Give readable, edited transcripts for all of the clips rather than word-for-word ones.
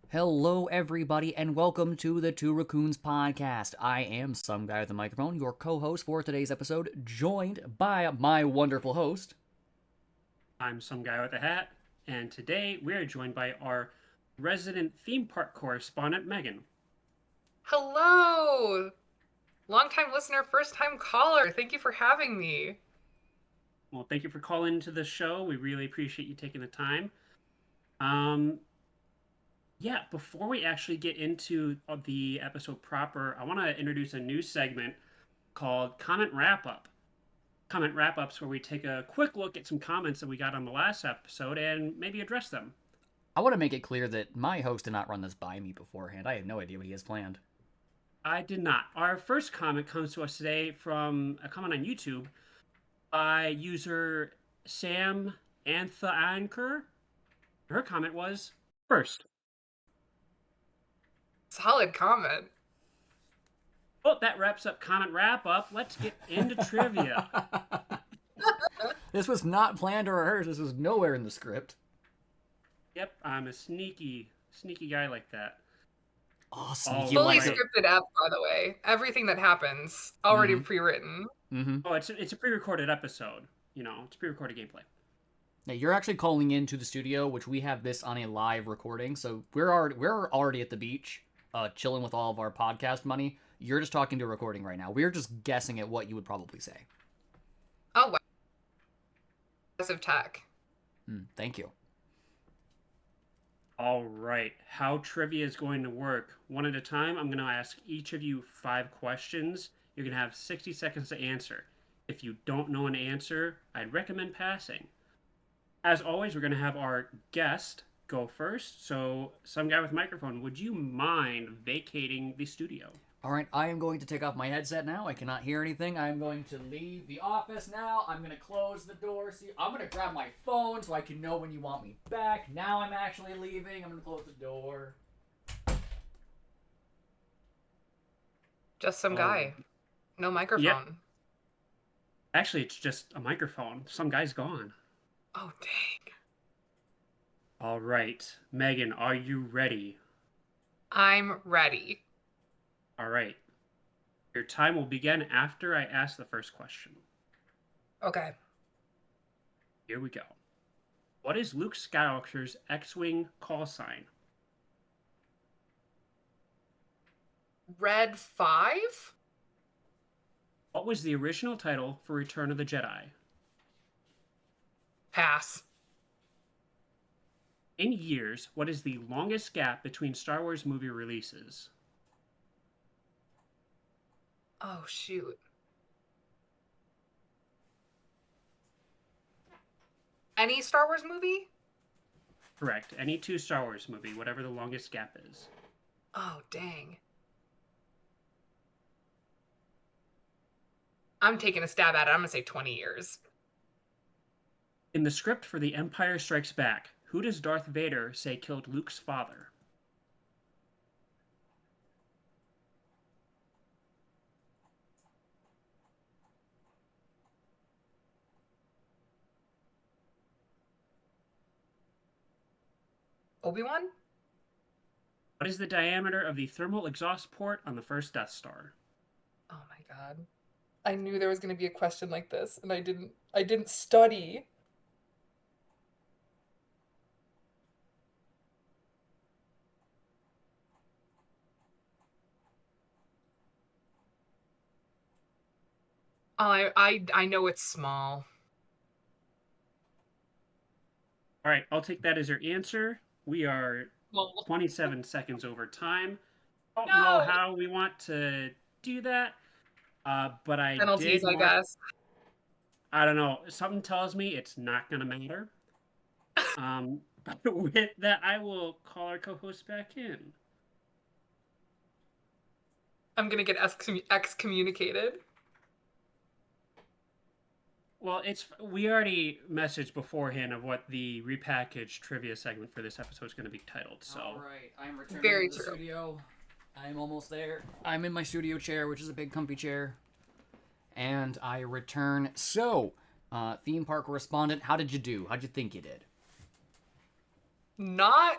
Hello, everybody, and welcome to the Two Raccoons podcast. I am some guy with a microphone, your co-host for today's episode, joined by my wonderful host. I'm some guy with a hat, and today we are joined by our resident theme park correspondent, Megan. Hello! Long-time listener, first-time caller. Thank you for having me. Well, thank you for calling into the show. We really appreciate you taking the time. Um, yeah, before we actually get into the episode proper, I want to introduce a new segment called Comment Wrap Up. Comment Wrap Ups, where we take a quick look at some comments that we got on the last episode and maybe address them. I want to make it clear that my host did not run this by me beforehand. I have no idea what he has planned. I did not. Our first comment comes to us today from a comment on YouTube by user Sam Antha Anchor. Her comment was first. Solid comment. Well, that wraps up comment wrap up. Let's get into trivia. This was not planned or rehearsed. This was nowhere in the script. Yep, I'm a sneaky guy like that. Awesome. Oh, You Fully like it? scripted up, by the way. Everything that happens already Mhm. pre-written. Mm-hmm. Oh, it's a pre-recorded episode. You know, it's pre-recorded gameplay. Now, you're actually calling into the studio, which we have this on a live recording, so we're already at the beach, chilling with all of our podcast money. You're just talking to a recording right now. We're just guessing at what you would probably say. Oh, wow. Of tech. Thank you. All right, how trivia is going to work. One at a time, I'm going to ask each of you 5 questions. You're going to have 60 seconds to answer. If you don't know an answer, I'd recommend passing. As always, we're going to have our guest go first. So, some guy with a microphone, would you mind vacating the studio? All right, I am going to take off my headset now. I cannot hear anything. I'm going to leave the office now. I'm going to close the door. See, I'm going to grab my phone so I can know when you want me back. Now I'm actually leaving. I'm going to close the door. Just some guy. No Yep. microphone. Actually, it's just a microphone. Some guy's gone. Oh, dang. All right. Megan, are you ready? I'm ready. All right. Your time will begin after I ask the first question. Okay. Here we go. What is Luke Skywalker's X-Wing call sign? Red 5? What was the original title for Return of the Jedi? Pass. In years, what is the longest gap between Star Wars movie releases? Oh, shoot. Any Star Wars movie? Correct. Any two Star Wars movie, whatever the longest gap is. Oh, dang. I'm taking a stab at it. I'm going to say 20 years. In the script for The Empire Strikes Back, who does Darth Vader say killed Luke's father? Obi-Wan? What is the diameter of the thermal exhaust port on the first Death Star? Oh my god. I knew there was going to be a question like this and I didn't study. Oh, I know it's small. All right, I'll take that as your answer. We are Well, 27 seconds over time. Don't know no. how we want to do that, but I Penalties, did I mark. guess. I don't know. Something tells me it's not going to matter. But with that, I will call our co-host back in. I'm going to get excommunicated. Well, we already messaged beforehand of what the repackaged trivia segment for this episode is going to be titled. So, All right, I'm returning Very to the true. studio. I'm almost there. I'm in my studio chair, which is a big comfy chair. And I return. So, theme park correspondent, how did you do? How'd you think you did? Not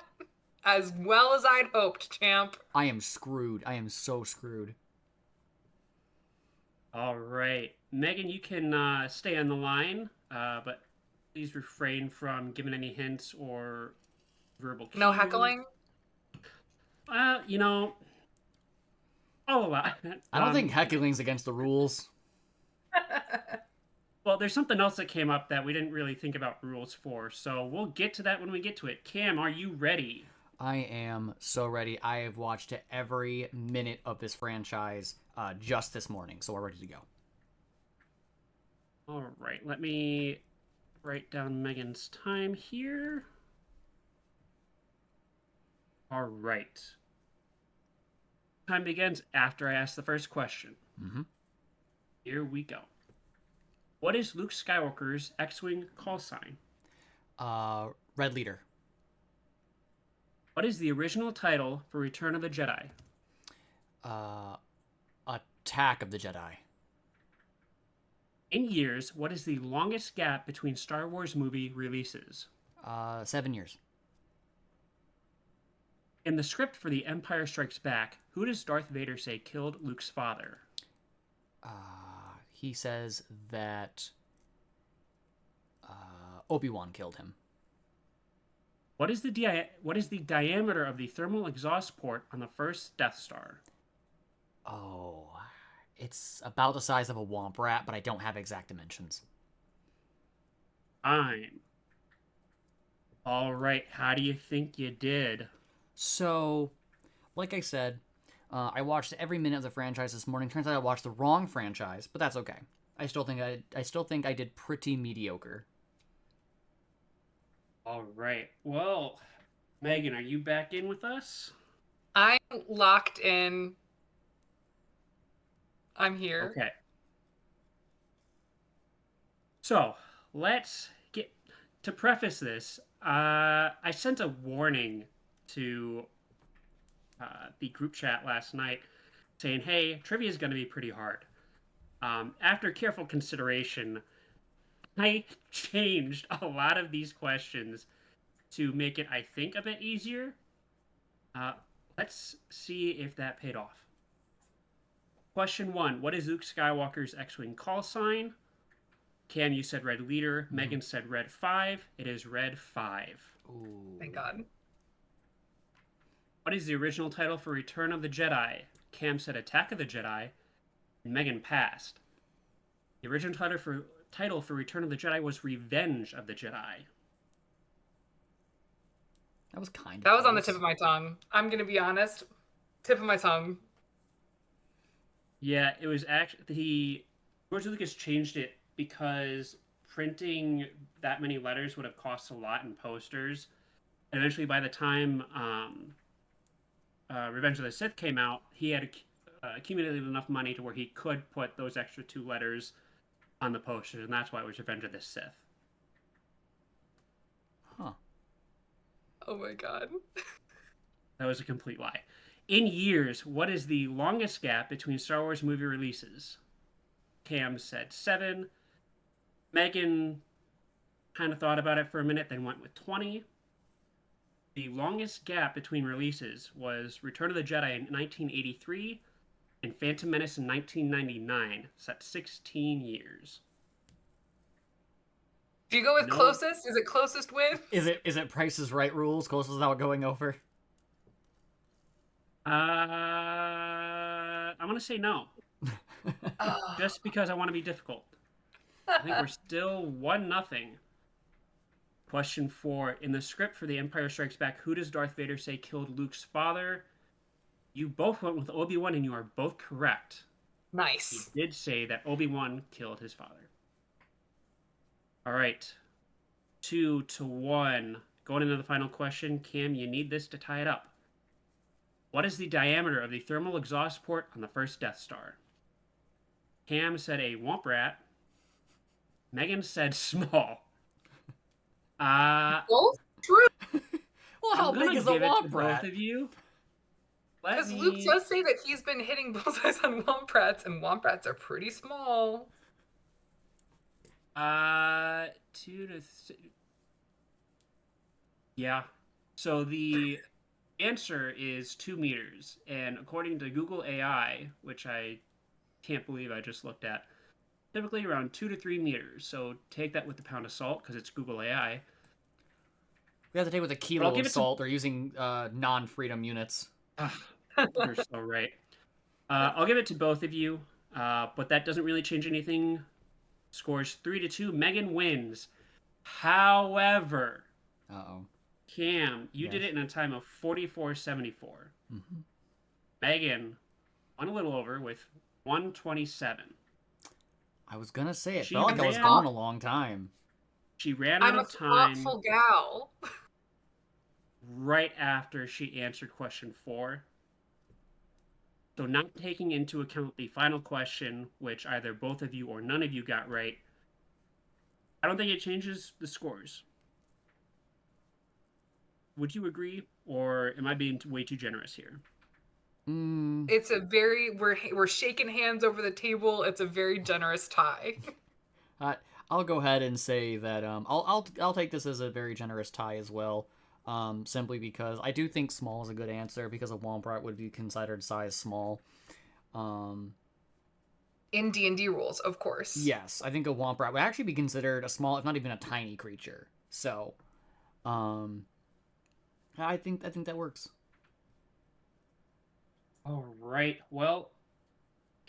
as well as I'd hoped, champ. I am screwed. I am so screwed. All right. Megan, you can stay on the line, but please refrain from giving any hints or verbal cues. No heckling? You know, I'll allow it. I don't think heckling's against the rules. Well, there's something else that came up that we didn't really think about rules for, so we'll get to that when we get to it. Cam, are you ready? I am so ready. I have watched every minute of this franchise just this morning, so we're ready to go. All right, let me write down Megan's time here. All right. Time begins after I ask the first question. Mm-hmm. Here we go. What is Luke Skywalker's X-Wing call sign? Red Leader. What is the original title for Return of the Jedi? Attack of the Jedi. In years, what is the longest gap between Star Wars movie releases? 7 years. In the script for The Empire Strikes Back, who does Darth Vader say killed Luke's father? He says that Obi-Wan killed him. What is the diameter of the thermal exhaust port on the first Death Star? Oh, it's about the size of a Womp Rat, but I don't have exact dimensions. Fine. All right, how do you think you did? So, like I said, I watched every minute of the franchise this morning. Turns out I watched the wrong franchise, but that's okay. I still think I did pretty mediocre. All right. Well, Megan, are you back in with us? I'm locked in. I'm here. Okay. So, let's get to preface this. I sent a warning to the group chat last night saying, hey, trivia is going to be pretty hard. After careful consideration, I changed a lot of these questions to make it, I think, a bit easier. Let's see if that paid off. Question 1. What is Luke Skywalker's X-Wing call sign? Cam, you said Red Leader. Mm-hmm. Megan said Red 5. It is Red 5. Ooh. Thank God. What is the original title for Return of the Jedi? Cam said Attack of the Jedi. And Megan passed. The original title for Return of the Jedi was Revenge of the Jedi. That was kind of That was on the tip of my tongue. I'm going to be honest. Tip of my tongue. Yeah, it was actually... George Lucas changed it because printing that many letters would have cost a lot in posters. And eventually, by the time Revenge of the Sith came out, he had accumulated enough money to where he could put those extra 2 letters on the posters, and that's why it was Revenge of the Sith. Huh. Oh my God. That was a complete lie. In years, what is the longest gap between Star Wars movie releases? Cam said 7. Megan kind of thought about it for a minute, then went with 20. The longest gap between releases was Return of the Jedi in 1983 and Phantom Menace in 1999. So that's 16 years. Do you go with closest? Is it closest with? Is it Price is Right rules? Closest without going over? I'm going to say no. Just because I want to be difficult. I think we're still 1-0. Question 4. In the script for The Empire Strikes Back, who does Darth Vader say killed Luke's father? You both went with Obi-Wan, and you are both correct. Nice. He did say that Obi-Wan killed his father. All right. 2-1. Going into the final question, Cam, you need this to tie it up. What is the diameter of the thermal exhaust port on the first Death Star? Cam said a Womp Rat. Megan said small. Both true. Well, how big is a Womp Rat? Both of you. Because Luke does say that he's been hitting bullseyes on Womp Rats, and Womp Rats are pretty small. 2 to 3. Yeah. So the answer is 2 meters. And according to Google AI, which I can't believe I just looked at, typically around 2 to 3 meters. So take that with a pound of salt because it's Google AI. We have to take with a But kilo I'll give of it salt. They're using non-freedom units. to. You're so right. I'll give it to both of you, but that doesn't really change anything. Scores 3-2. Megan wins. However, Uh-oh. Cam, you Yes. did it in a time of 44.74. Mm-hmm. Megan won a little over with 127. I was gonna say it. She Felt like I was ran- gone a long time. She ran out I'm a of time thoughtful gal. right after she answered question 4. So not taking into account the final question, which either both of you or none of you got right, I don't think it changes the scores. Would you agree, or am I being way too generous here? It's a very we're shaking hands over the table. It's a very generous tie. I'll go ahead and say that I'll take this as a very generous tie as well. Simply because I do think small is a good answer because a Womp Rat would be considered size small. In D&D rules, of course. Yes, I think a Womp Rat would actually be considered a small, if not even a tiny creature. So, I think that works. All right. Well,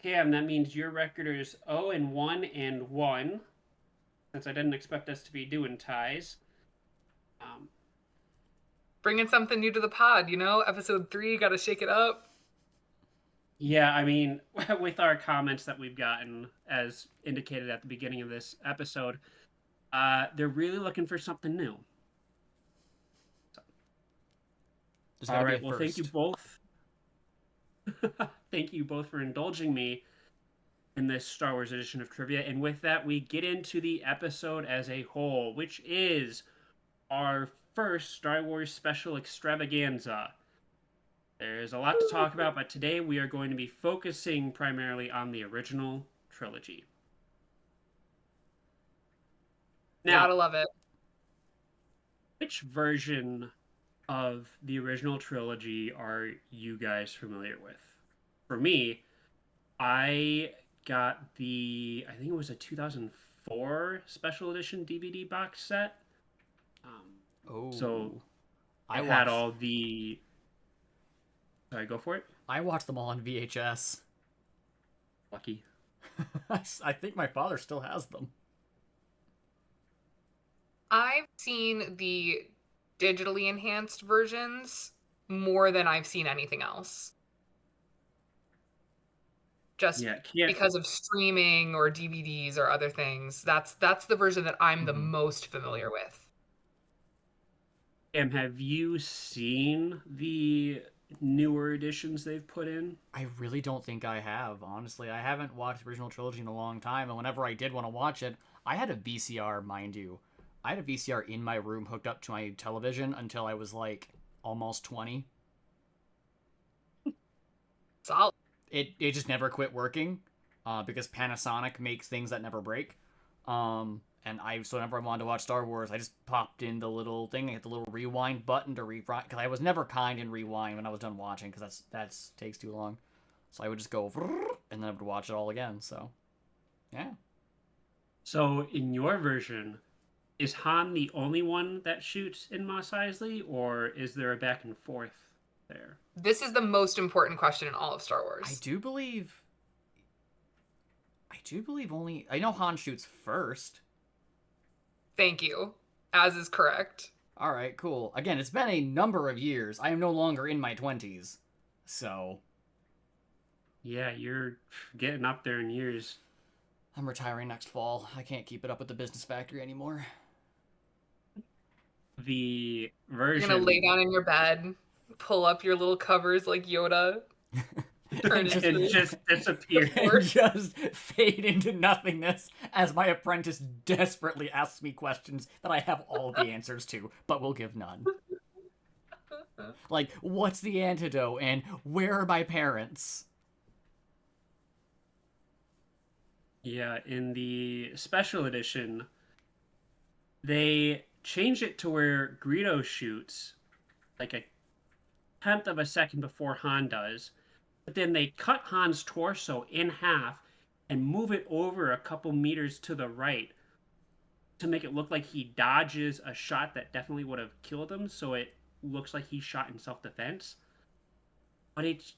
Cam, that means your record is 0-1 and 1. Since I didn't expect us to be doing ties. Bringing something new to the pod, Episode 3, gotta shake it up. Yeah, I mean, with our comments that we've gotten, as indicated at the beginning of this episode, they're really looking for something new. All right, well, thank you both. Thank you both for indulging me in this Star Wars edition of Trivia. And with that, we get into the episode as a whole, which is our first Star Wars special extravaganza. There's a lot to talk about, but today we are going to be focusing primarily on the original trilogy. Now, Gotta love it. which version of the original trilogy are you guys familiar with? For me, I got I think it was a 2004 special edition DVD box set. So I had all the... Sorry, go for it. I watched them all on VHS. Lucky. I think my father still has them. I've seen the digitally enhanced versions more than I've seen anything else. Just because of streaming or DVDs or other things. That's the version that I'm the most familiar with. And have you seen the newer editions they've put in? I really don't think I have, honestly. I haven't watched the original trilogy in a long time, and whenever I did want to watch it, I had a VCR, mind you. I had a VCR in my room hooked up to my television until I was, like, almost 20. Solid. It just never quit working, because Panasonic makes things that never break. And so whenever I wanted to watch Star Wars, I just popped in the little thing, I hit the little rewind button to rewind, because I was never kind in rewind when I was done watching, because that's takes too long. So I would just go, and then I would watch it all again, so, yeah. So, in your version, is Han the only one that shoots in Mos Eisley, or is there a back and forth there? This is the most important question in all of Star Wars. I do believe only... I know Han shoots first. Thank you. As is correct. All right, cool. Again, it's been a number of years. I am no longer in my 20s, so... Yeah, you're getting up there in years. I'm retiring next fall. I can't keep it up with the business factory anymore. The version... You're gonna lay down in your bed, pull up your little covers like Yoda, and just disappear. And just fade into nothingness as my apprentice desperately asks me questions that I have all the answers to, but will give none. Like, what's the antidote, and where are my parents? Yeah, in the special edition, they changed it to where Greedo shoots like a tenth of a second before Han does. But then they cut Han's torso in half and move it over a couple meters to the right to make it look like he dodges a shot that definitely would have killed him, so it looks like he shot in self-defense. But it's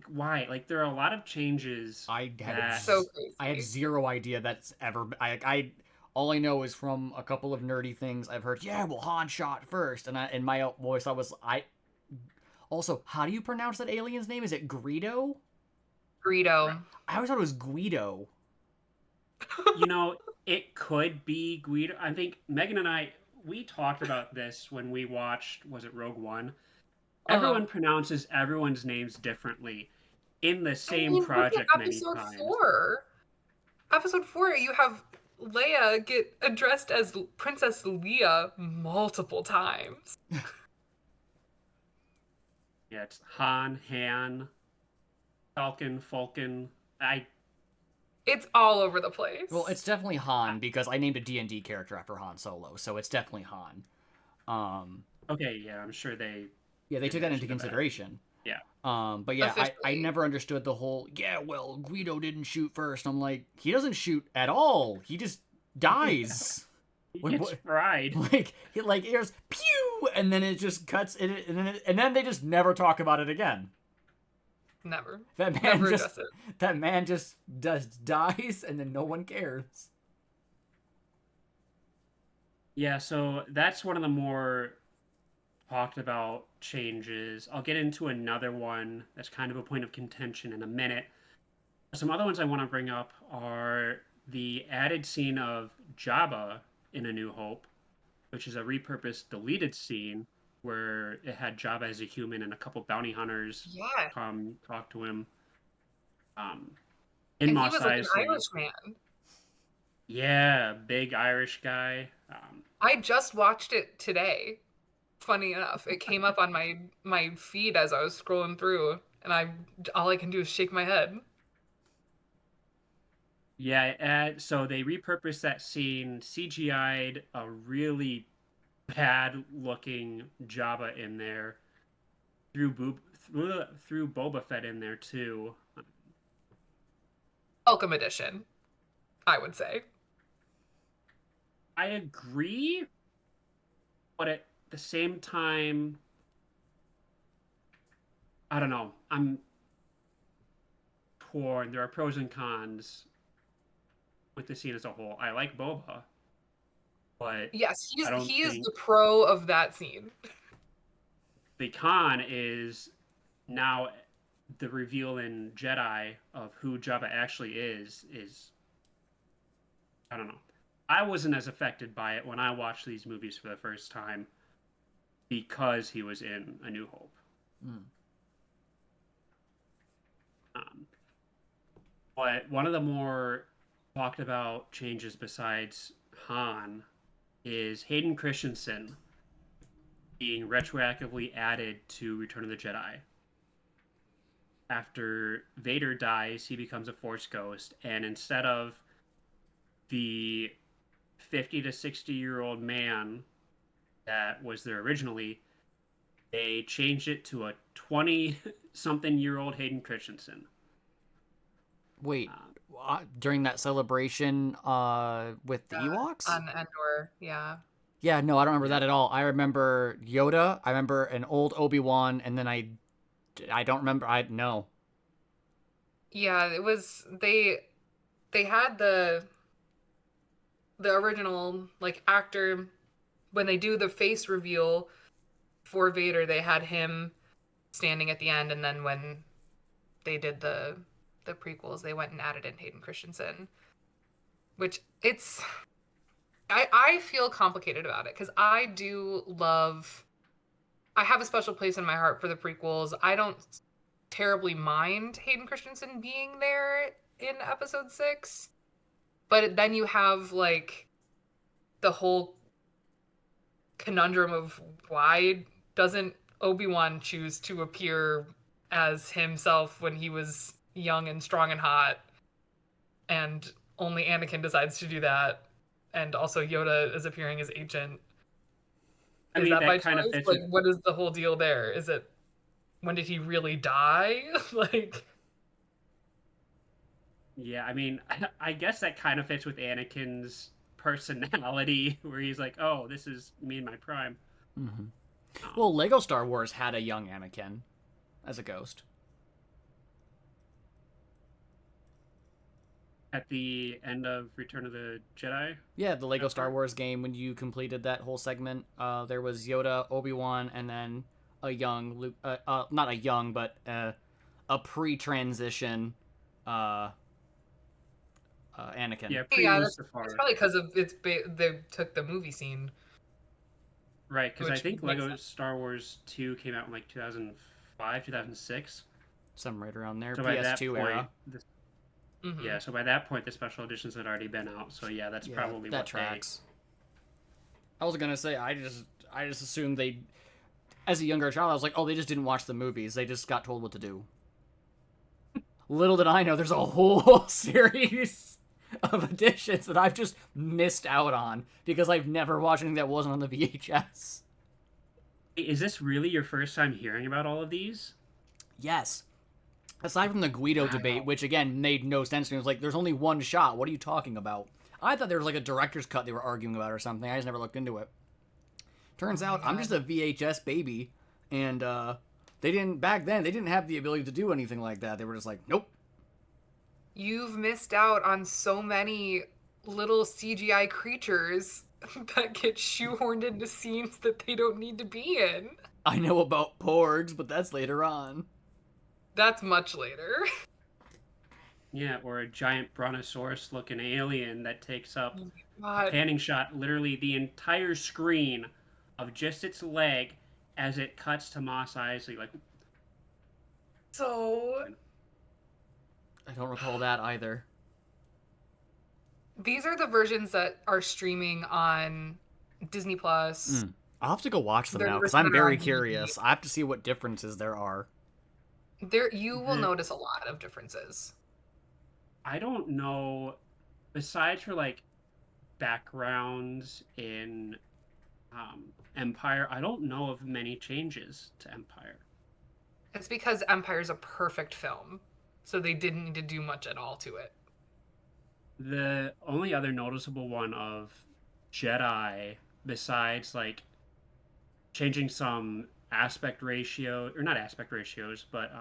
why? Like, there are a lot of changes. It's so crazy. I had zero idea that's ever. I all I know is from a couple of nerdy things I've heard. Yeah, well, Han shot first, and my voice I was I. Also, how do you pronounce that alien's name? Is it Greedo? Greedo. I always thought it was Guido. You know, it could be Guido. I think Megan and I, we talked about this when we watched, was it Rogue One? Everyone pronounces everyone's names differently in the same project many times. Episode 4, you have Leia get addressed as Princess Leia multiple times. Yeah, it's Han, Falcon. It's all over the place. Well, it's definitely Han because I named a D&D character after Han Solo, so it's definitely Han. Okay, yeah, I'm sure they... Yeah, they took that into consideration. Yeah. But yeah, I never understood the whole, yeah, well, Guido didn't shoot first. I'm like, he doesn't shoot at all. He just dies. He gets fried. Like, it goes, pew! And then it just cuts, and then they just never talk about it again. Never. That man just dies, and then no one cares. Yeah, so that's one of the more talked about changes. I'll get into another one that's kind of a point of contention in a minute. Some other ones I want to bring up are the added scene of Jabba in A New Hope, which is a repurposed deleted scene where it had Jabba as a human and a couple bounty hunters come talk to him. And he was like an Irish man. Yeah, big Irish guy. I just watched it today. Funny enough, it came up on my feed as I was scrolling through, and all I can do is shake my head. Yeah, so they repurposed that scene, CGI'd a really bad-looking Jabba in there, threw Boba Fett in there too. Welcome edition, I would say. I agree, but at the same time, I don't know. I'm torn. There are pros and cons with the scene as a whole. I like Boba, but yes, he is the pro of that scene. The con is now the reveal in Jedi of who Jabba actually is I don't know. I wasn't as affected by it when I watched these movies for the first time because he was in A New Hope. But one of the more talked about changes besides Han is Hayden Christensen being retroactively added to Return of the Jedi. After Vader dies, he becomes a Force ghost, and instead of the 50 to 60-year-old man that was there originally, they changed it to a 20-something-year-old Hayden Christensen. Wait, during that celebration with the Ewoks? On Endor, yeah. Yeah, no, I don't remember that at all. I remember Yoda, I remember an old Obi-Wan, and then I don't remember, no. Yeah, it was, they had the original, like, actor, when they do the face reveal for Vader, they had him standing at the end, and then when they did the prequels, they went and added in Hayden Christensen, which I feel complicated about it, because I have a special place in my heart for the prequels. I don't terribly mind Hayden Christensen being there in episode 6, but then you have, like, the whole conundrum of why doesn't Obi-Wan choose to appear as himself when he was young and strong and hot, and only Anakin decides to do that, and also Yoda is appearing as Agent. I Is mean, that by that kind of choice? fits Like, with. what is the whole deal there? Is it when did he really die? Like, Yeah, I mean, I guess that kind of fits with Anakin's personality, where he's like, "Oh, this is me in my prime." Mm-hmm. Um, Well, Lego Star Wars had a young Anakin as a ghost. at the end of Return of the Jedi. Yeah, the Lego That Star part? Wars game, when you completed that whole segment, there was Yoda, Obi-Wan, and then a young Luke, not a young, but a pre-transition uh, Anakin. Yeah, pre yeah, that's Mustafar. probably because of they took the movie scene, Right, because I which think makes Lego sense. Star Wars 2 came out in like 2005, 2006. Some right around there, So by that PS2 point, era. Hmm. yeah, so by that point, the special editions had already been out. So yeah, that's Yeah, probably that what they. tracks. I was gonna say, I just assumed they, as a younger child, I was like, oh, they just didn't watch the movies. They just got told what to do. Little did I know, there's a whole series of editions that I've just missed out on because I've never watched anything that wasn't on the VHS. Is this really your first time hearing about all of these? Yes. Aside from the Guido debate, Wow. which again made no sense to me, it was like, there's only one shot. What are you talking about? I thought there was like a director's cut they were arguing about or something. I just never looked into it. Turns Oh my out I'm just God. a VHS baby, and they didn't back then. They didn't have the ability to do anything like that. They were just like, nope. You've missed out on so many little CGI creatures that get shoehorned into scenes that they don't need to be in. I know about porgs, but that's later on. That's much later. Yeah, or a giant brontosaurus-looking alien that takes up Oh a my God. panning shot, literally the entire screen of just its leg as it cuts to Mos Eisley. Like, So I don't recall that either. these are the versions that are streaming on Disney Plus. I'll have to go watch them They're now the because versions I'm that are very on DVD. curious. I have to see what differences there are. There, you will the notice a lot of differences. I don't know, besides for like backgrounds in Empire, I don't know of many changes to Empire. It's because Empire's a perfect film, so they didn't need to do much at all to it. The only other noticeable one of Jedi, besides like changing some aspect ratio, or not aspect ratios, but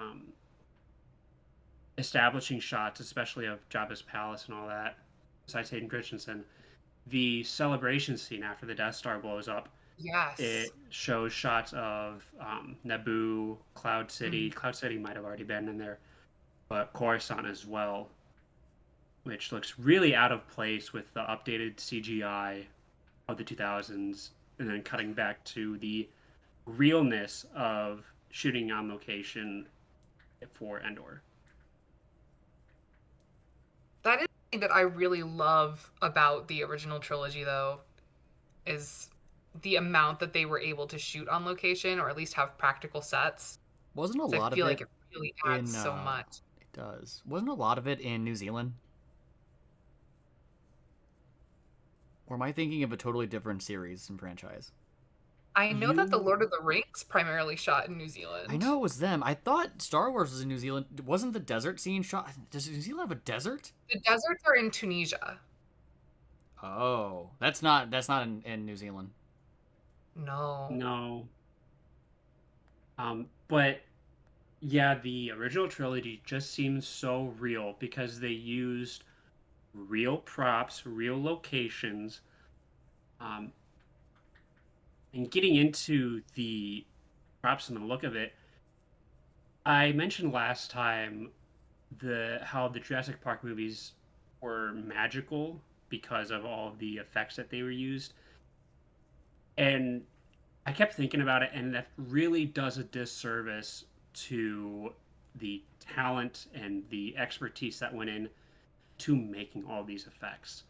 establishing shots, especially of Jabba's palace and all that, besides Hayden Christensen, the celebration scene after the Death Star blows up, Yes. it shows shots of Naboo, Cloud City. Mhm. Cloud City might have already been in there, but Coruscant as well, which looks really out of place with the updated CGI of the 2000s, and then cutting back to the realness of shooting on location for Endor. That is something that I really love about the original trilogy, though, is the amount that they were able to shoot on location, or at least have practical sets. Wasn't a So I lot of feel like it it really adds in so much. it does. Wasn't a lot of it in New Zealand? Or am I thinking of a totally different series and franchise? I know that the You Lord of the Rings primarily shot in New I Zealand. know it was them. I thought Star Wars was in New Zealand. Wasn't the desert scene shot? Does New Zealand have a desert? The deserts are in Tunisia. Oh, that's not in New Zealand. No. know, but yeah, the original trilogy just seems so real because they used real props, real locations, um, and getting into the props and the look of it. I mentioned last time the how the Jurassic Park movies were magical because of all of the effects that they were used, and I kept thinking about it, and that really does a disservice to the talent and the expertise that went in to making all these effects.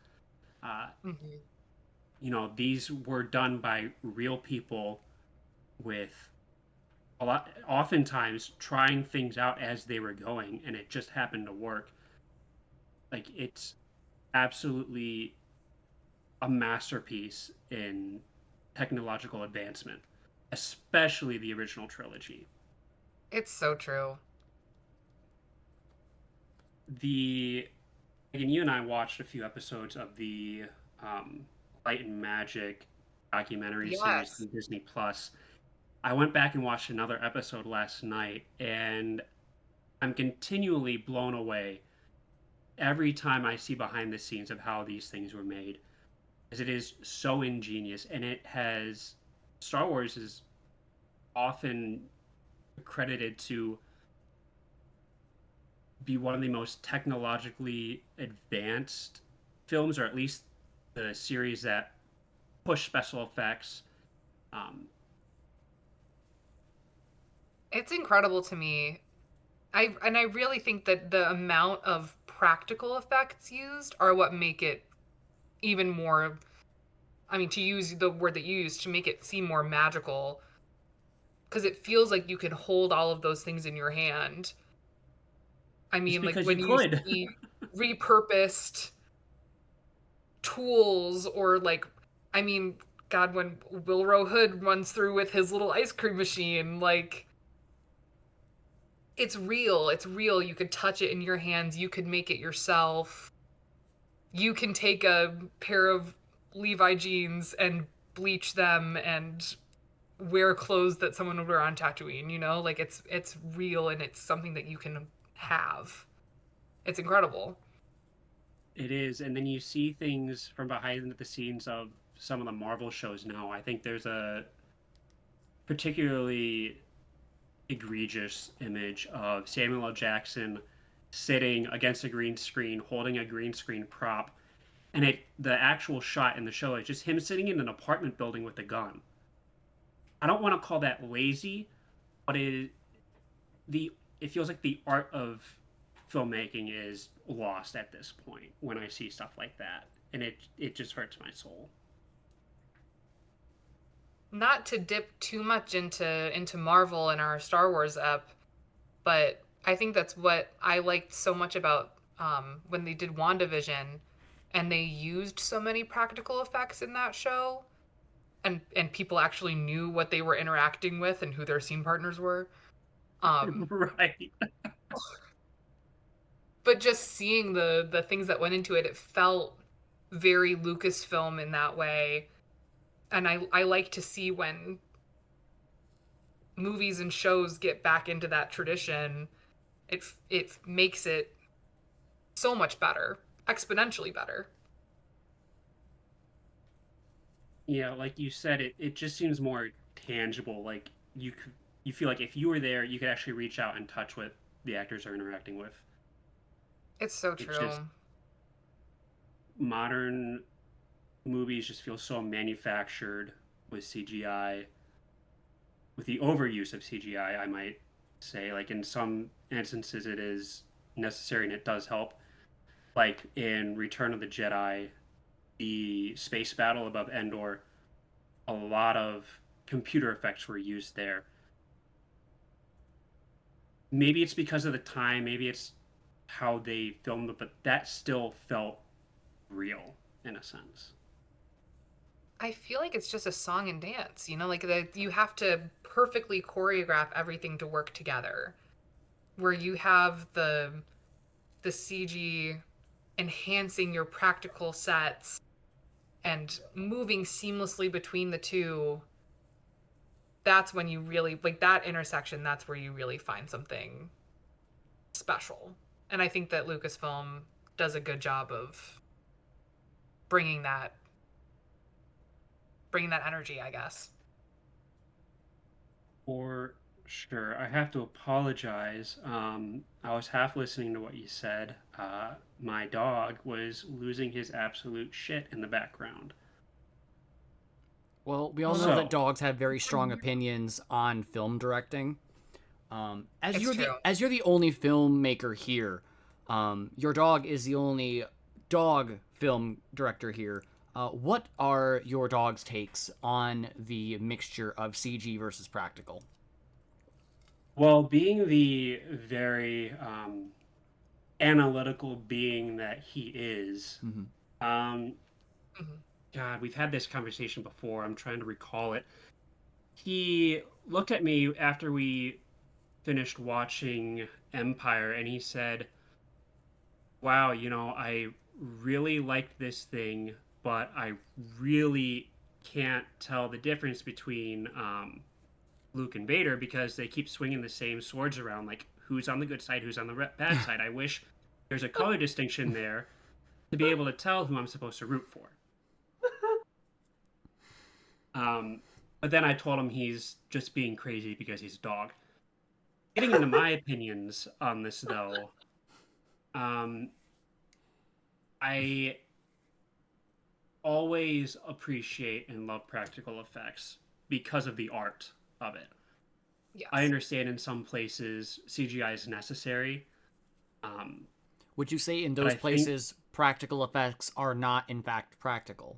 Uh, Mhm. these were done by real people with a lot, oftentimes trying things out as they were going, and it just happened to work. Like, it's absolutely a masterpiece in technological advancement, especially the original trilogy. It's so true. Again, you and I watched a few episodes of the Light and Magic documentary series Yes. from Disney Plus. I went back and watched another episode last night, and I'm continually blown away every time I see behind the scenes of how these things were made, as it is so ingenious, and it has Star Wars is often credited to be one of the most technologically advanced films, or at least the series that push special effects. Um, It's incredible to me. I really think that the amount of practical effects used are what make it even more, I mean, to use the word that you used, to make it seem more magical, because it feels like you can hold all of those things in your hand. I just mean, like because you when you could. see repurposed tools, or like, I mean, God, when Wilro Hood runs through with his little ice cream machine, like, it's real. It's real. You could touch it in your hands. You could make it yourself. You can take a pair of Levi jeans and bleach them and wear clothes that someone would wear on Tatooine, you know? Like, it's real, and it's something that you can have. It's incredible. It is, and then you see things from behind the scenes of some of the Marvel shows now. I think there's a particularly egregious image of Samuel L. Jackson sitting against a green screen, holding a green screen prop, and the actual shot in the show is just him sitting in an apartment building with a gun. I don't want to call that lazy, but the it feels like the art of filmmaking is lost at this point when I see stuff like that, and it just hurts my soul. Not to dip too much into Marvel in our Star Wars ep, but I think that's what I liked so much about when they did WandaVision, and they used so many practical effects in that show, and people actually knew what they were interacting with and who their scene partners were. Um, Right. but just seeing the things that went into it, it felt very Lucasfilm in that way. And I like to see when movies and shows get back into that tradition. It makes it so much better, exponentially better. Yeah, like you said, it just seems more tangible. Like you feel like if you were there, you could actually reach out and touch what the actors are interacting with. It's so It's just true. modern movies just feel so manufactured with CGI, with the overuse of CGI, I might say. Like in some instances, it is necessary and it does help. Like in Return of the Jedi, the space battle above Endor, a lot of computer effects were used there. Maybe it's because of the time, maybe it's how they filmed it, but that still felt real in a sense. I feel like it's just a song and dance, you know, like that you have to perfectly choreograph everything to work together. Where you have the CG enhancing your practical sets and moving seamlessly between the two, that's when you really like that intersection. That's where you really find something special. And I think that Lucasfilm does a good job of bringing that bringing that energy, I guess. For sure. I have to apologize. I was half listening to what you said. My dog was losing his absolute shit in the background. Well, we all Well, know no, that So, dogs have very strong opinions on film directing. As it's you're the true. as you're the only filmmaker here, your dog is the only dog film director here. What are your dog's takes on the mixture of CG versus practical? well, being the very analytical being that he is, Mm-hmm. um, Mhm. God, we've had this conversation before. I'm trying to recall it. He looked at me after we finished watching Empire and he said, wow, I really liked this thing, but I really can't tell the difference between Luke and Vader because they keep swinging the same swords around. Like, who's on the good side, who's on the bad side? I wish there's a color distinction there to be able to tell who I'm supposed to root for. But then I told him he's just being crazy because he's a dog. Getting into my opinions on this, though, I always appreciate and love practical effects because of the art of it. Yes. I understand in some places CGI is necessary. Would you say in those places practical effects are not in fact practical?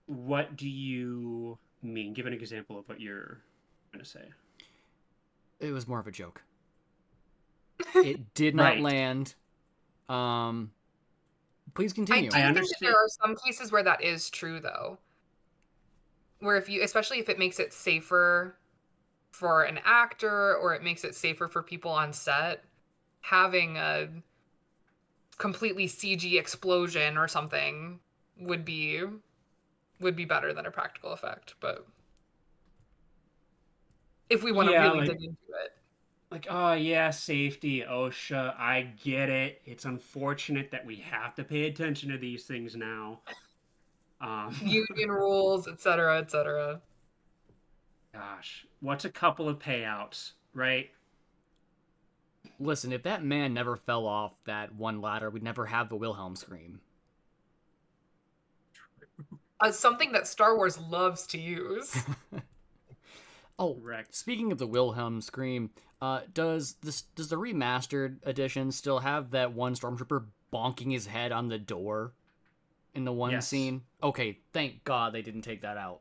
What do you mean? Give an example of what you're going to say. It was more of a joke. It did not Right. land. Please continue. I I do think that understand. there are some cases where that is true, though. Where especially if it makes it safer for an actor or it makes it safer for people on set, having a completely CG explosion or something would be better than a practical effect. But if we want to really dig into it. Like, oh yeah, safety, OSHA, I get it. It's unfortunate that we have to pay attention to these things now. Union rules, etc., etc. Gosh, what's a couple of payouts, right? Listen, if that man never fell off that one ladder, we'd never have the Wilhelm scream. Something that Star Wars loves to use. Oh, Correct. Speaking of the Wilhelm scream, does the remastered edition still have that one stormtrooper bonking his head on the door in the one scene? Okay, thank God they didn't take that out.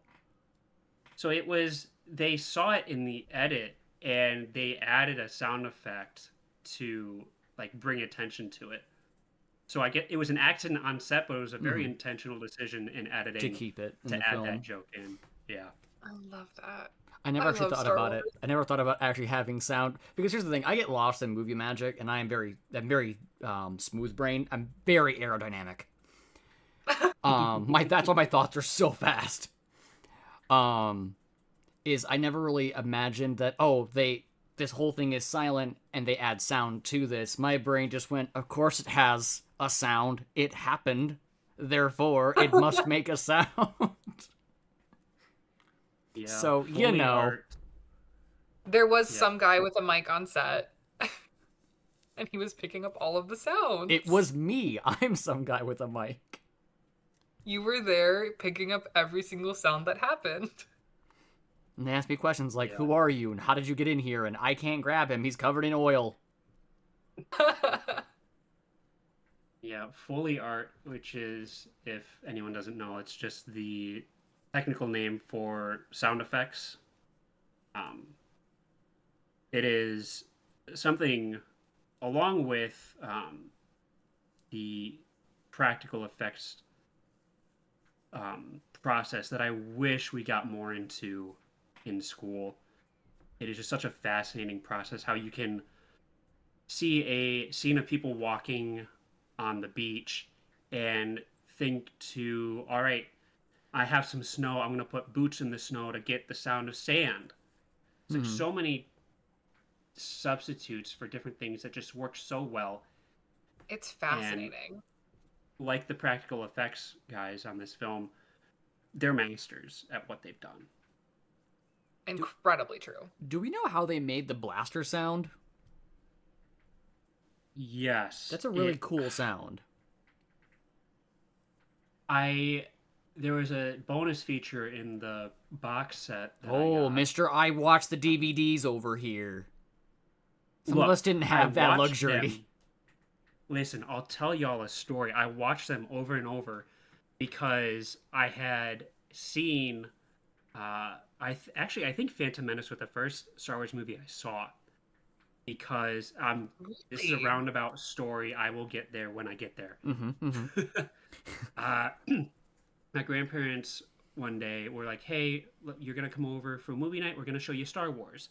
So they saw it in the edit and they added a sound effect to like bring attention to it. So it was an accident on set, but it was a very intentional decision in editing to keep it in to the add film. that joke in. Yeah. I love that. I never actually thought about it. I never thought about actually having sound because here's the thing: I get lost in movie magic, and I'm very smooth brained. I'm very aerodynamic. That's why my thoughts are so fast. Is I never really imagined that. This whole thing is silent, and they add sound to this. My brain just went, of course it has a sound. It happened, therefore it must make a sound. Yeah. So there was some guy with a mic on set, and he was picking up all of the sounds. It was me. I'm some guy with a mic. You were there picking up every single sound that happened. And they ask me questions like, who are you? And how did you get in here? And I can't grab him. He's covered in oil. Yeah, Foley art, which is, if anyone doesn't know, it's just the technical name for sound effects. It is something along with the practical effects process that I wish we got more into in school. It is just such a fascinating process how you can see a scene of people walking on the beach and think to, all right, I have some snow, I'm going to put boots in the snow to get the sound of sand. It's like so many substitutes for different things that just work so well. It's fascinating. And like the practical effects guys on this film, they're masters at what they've done. Incredibly true. Do we know how they made the blaster sound? Yes. That's a really cool sound. There was a bonus feature in the box set. Mister, I watched the DVDs over here. Some of us didn't have that luxury. Listen, I'll tell y'all a story. I watched them over and over because I had seen I think Phantom Menace was the first Star Wars movie I saw. because this is a Really? roundabout story. I will get there when I get there. uh, my grandparents one day were like, "Hey, you're gonna come over for a movie night. We're gonna show you Star Wars."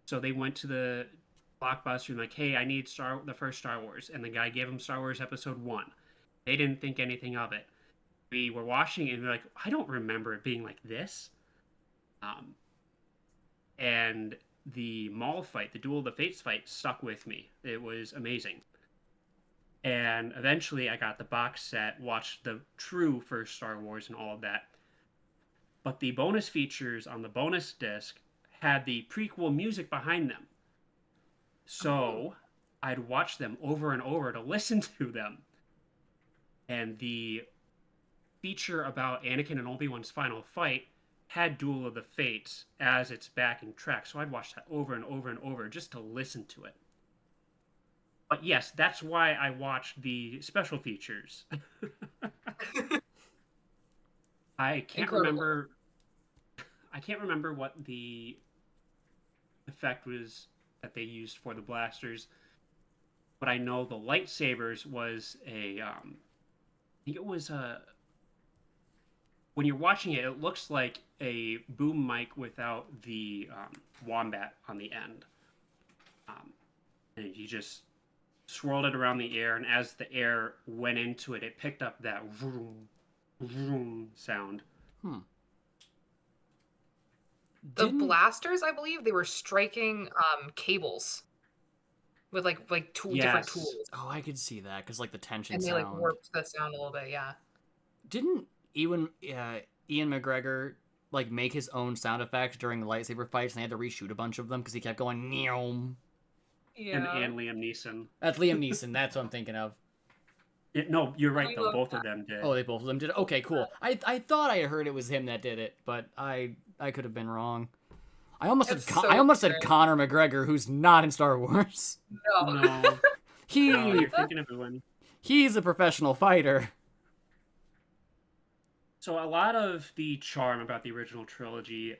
So they went to the Blockbuster and like, "Hey, I need the first Star Wars," and the guy gave them Star Wars Episode 1. They didn't think anything of it. We were watching it and we're like, "I don't remember it being like this." And the Maul fight, the Duel of the Fates fight, stuck with me. It was amazing. And eventually I got the box set, watched the true first Star Wars and all of that. But the bonus features on the bonus disc had the prequel music behind them. So I'd watch them over and over to listen to them. And the feature about Anakin and Obi-Wan's final fight had Duel of the Fates as its backing track. So I'd watch that over and over and over just to listen to it. But yes, that's why I watched the special features. I can't remember what the effect was that they used for the blasters, but I know the lightsabers was I think it was when you're watching it, it looks like a boom mic without the wombat on the end. And you just swirled it around the air, and as the air went into it, it picked up that vroom, vroom sound. The blasters, I believe, they were striking cables with like different tools. Oh, I could see that because like the tension And they sound. like warped the sound a little bit, yeah. Didn't Ian McGregor like make his own sound effects during the lightsaber fights, and they had to reshoot a bunch of them because he kept going neom. Yeah. And Liam Neeson. That's Liam Neeson. That's what I'm thinking of. No, you're right I though. love Both that. of them did. Oh, they both of them did it? Okay, cool. I thought I heard it was him that did it, but I could have been wrong. I almost That's said so I almost said good. Conor McGregor, who's not in Star Wars. No. No, you're thinking of Ewan. He's a professional fighter. So a lot of the charm about the original trilogy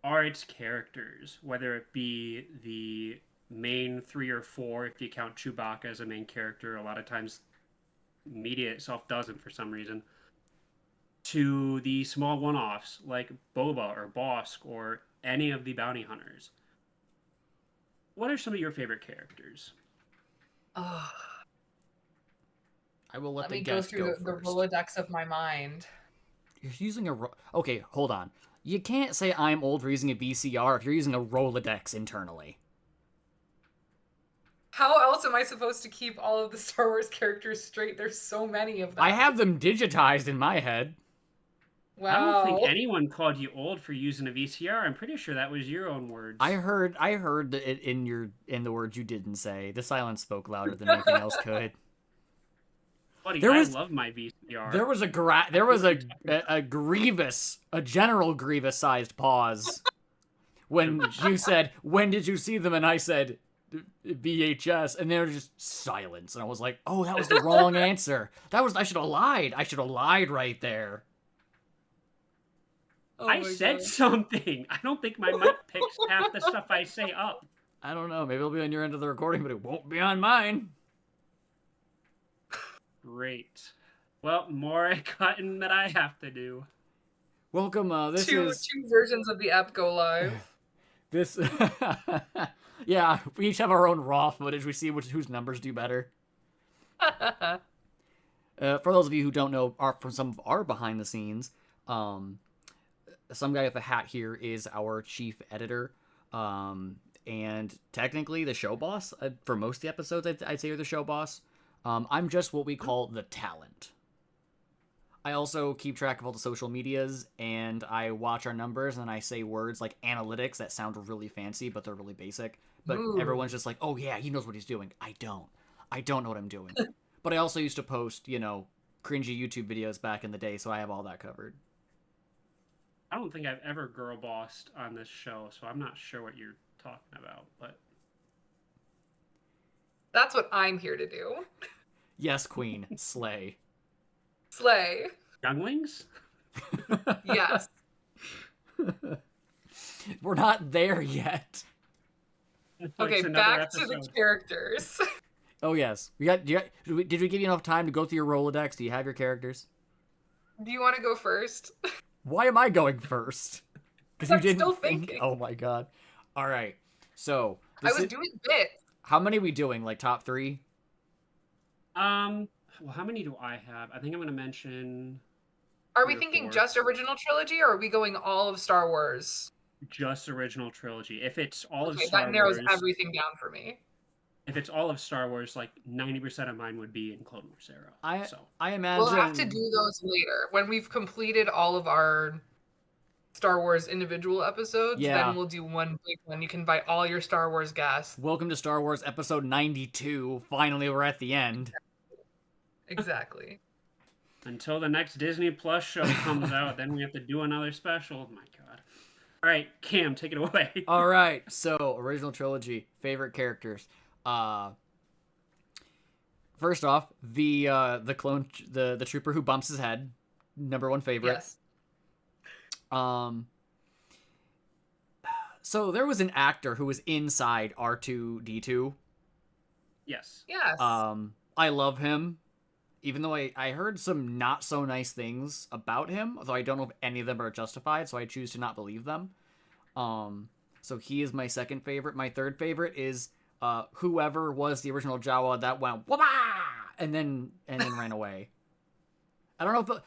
are its characters, whether it be the main 3 or 4, if you count Chewbacca as a main character. A lot of times media itself doesn't for some reason, to the small one-offs like Boba or Bosk or any of the bounty hunters. What are some of your favorite characters? Oh, I will let let the me go guest through the first. Rolodex of my mind. You're using okay, hold on. You can't say I'm old for using a VCR if you're using a Rolodex internally. How else am I supposed to keep all of the Star Wars characters straight? There's so many of them. I have them digitized in my head. Wow. I don't think anyone called you old for using a VCR. I'm pretty sure that was your own words. I heard it in the words you didn't say. The silence spoke louder than anything else could. Buddy, There I was- love my VCR. There was a general Grievous sized pause when you said, "When did you see them?" and I said, "VHS," and there was just silence, and I was like, "Oh, that was the wrong answer. I should have lied. I should have lied right there." Oh I my said God. something. I don't think my mic picks half the stuff I say up. I don't know. Maybe it'll be on your end of the recording, but it won't be on mine. Great. Well, more cutting that I have to do. Welcome. This two is versions of the app go live. this. Yeah, we each have our own raw footage. We see whose numbers do better. For those of you who don't know, from some of our behind the scenes, some guy with a hat here is our chief editor, and technically the show boss for most of the episodes. I'd say you're the show boss. I'm just what we call the talent. I also keep track of all the social medias, and I watch our numbers, and I say words like analytics that sound really fancy, but they're really basic. But Ooh. everyone's just like, "Oh yeah, he knows what he's doing." I don't know what I'm doing. But I also used to post, cringy YouTube videos back in the day, so I have all that covered. I don't think I've ever girl bossed on this show, so I'm not sure what you're talking about, but That's what I'm here to do. Yes, Queen, slay. Slay. younglings? Yes. We're not there yet. Okay, another back to the episode. characters. Oh yes, we got. Did we give you enough time to go through your Rolodex? Do you have your characters? Do you want to go first? Why am I going first? Because you I'm didn't still think. thinking. Oh my god. All right. So I this was is doing bits. how many are we doing? Like top 3? Well, how many do I have? I think I'm gonna mention Are we 3 or thinking 4. just original trilogy, or are we going all of Star Wars? Just original trilogy. If it's all of Okay, Star that narrows Wars, everything down for me. if it's all of Star Wars, like 90% of mine would be in Clone Wars era. I imagine We'll have to do those later when we've completed all of our Star Wars individual episodes. Yeah. Then we'll do one big one. You can invite all your Star Wars guests. Welcome to Star Wars Episode 92. Finally, we're at the end. Exactly. Until the next Disney Plus show comes out, then we have to do another special. Oh my god. All right, Cam, take it away. All right. So original trilogy, favorite characters. First off, the clone, the trooper who bumps his head, number 1 favorite. Yes. So there was an actor who was inside R2-D2. Yes. Yes. I love him, even though I heard some not so nice things about him, though I don't know if any of them are justified, so I choose to not believe them. So he is my second favorite. My third favorite is whoever was the original Jawa that went wah and then ran away. I don't know if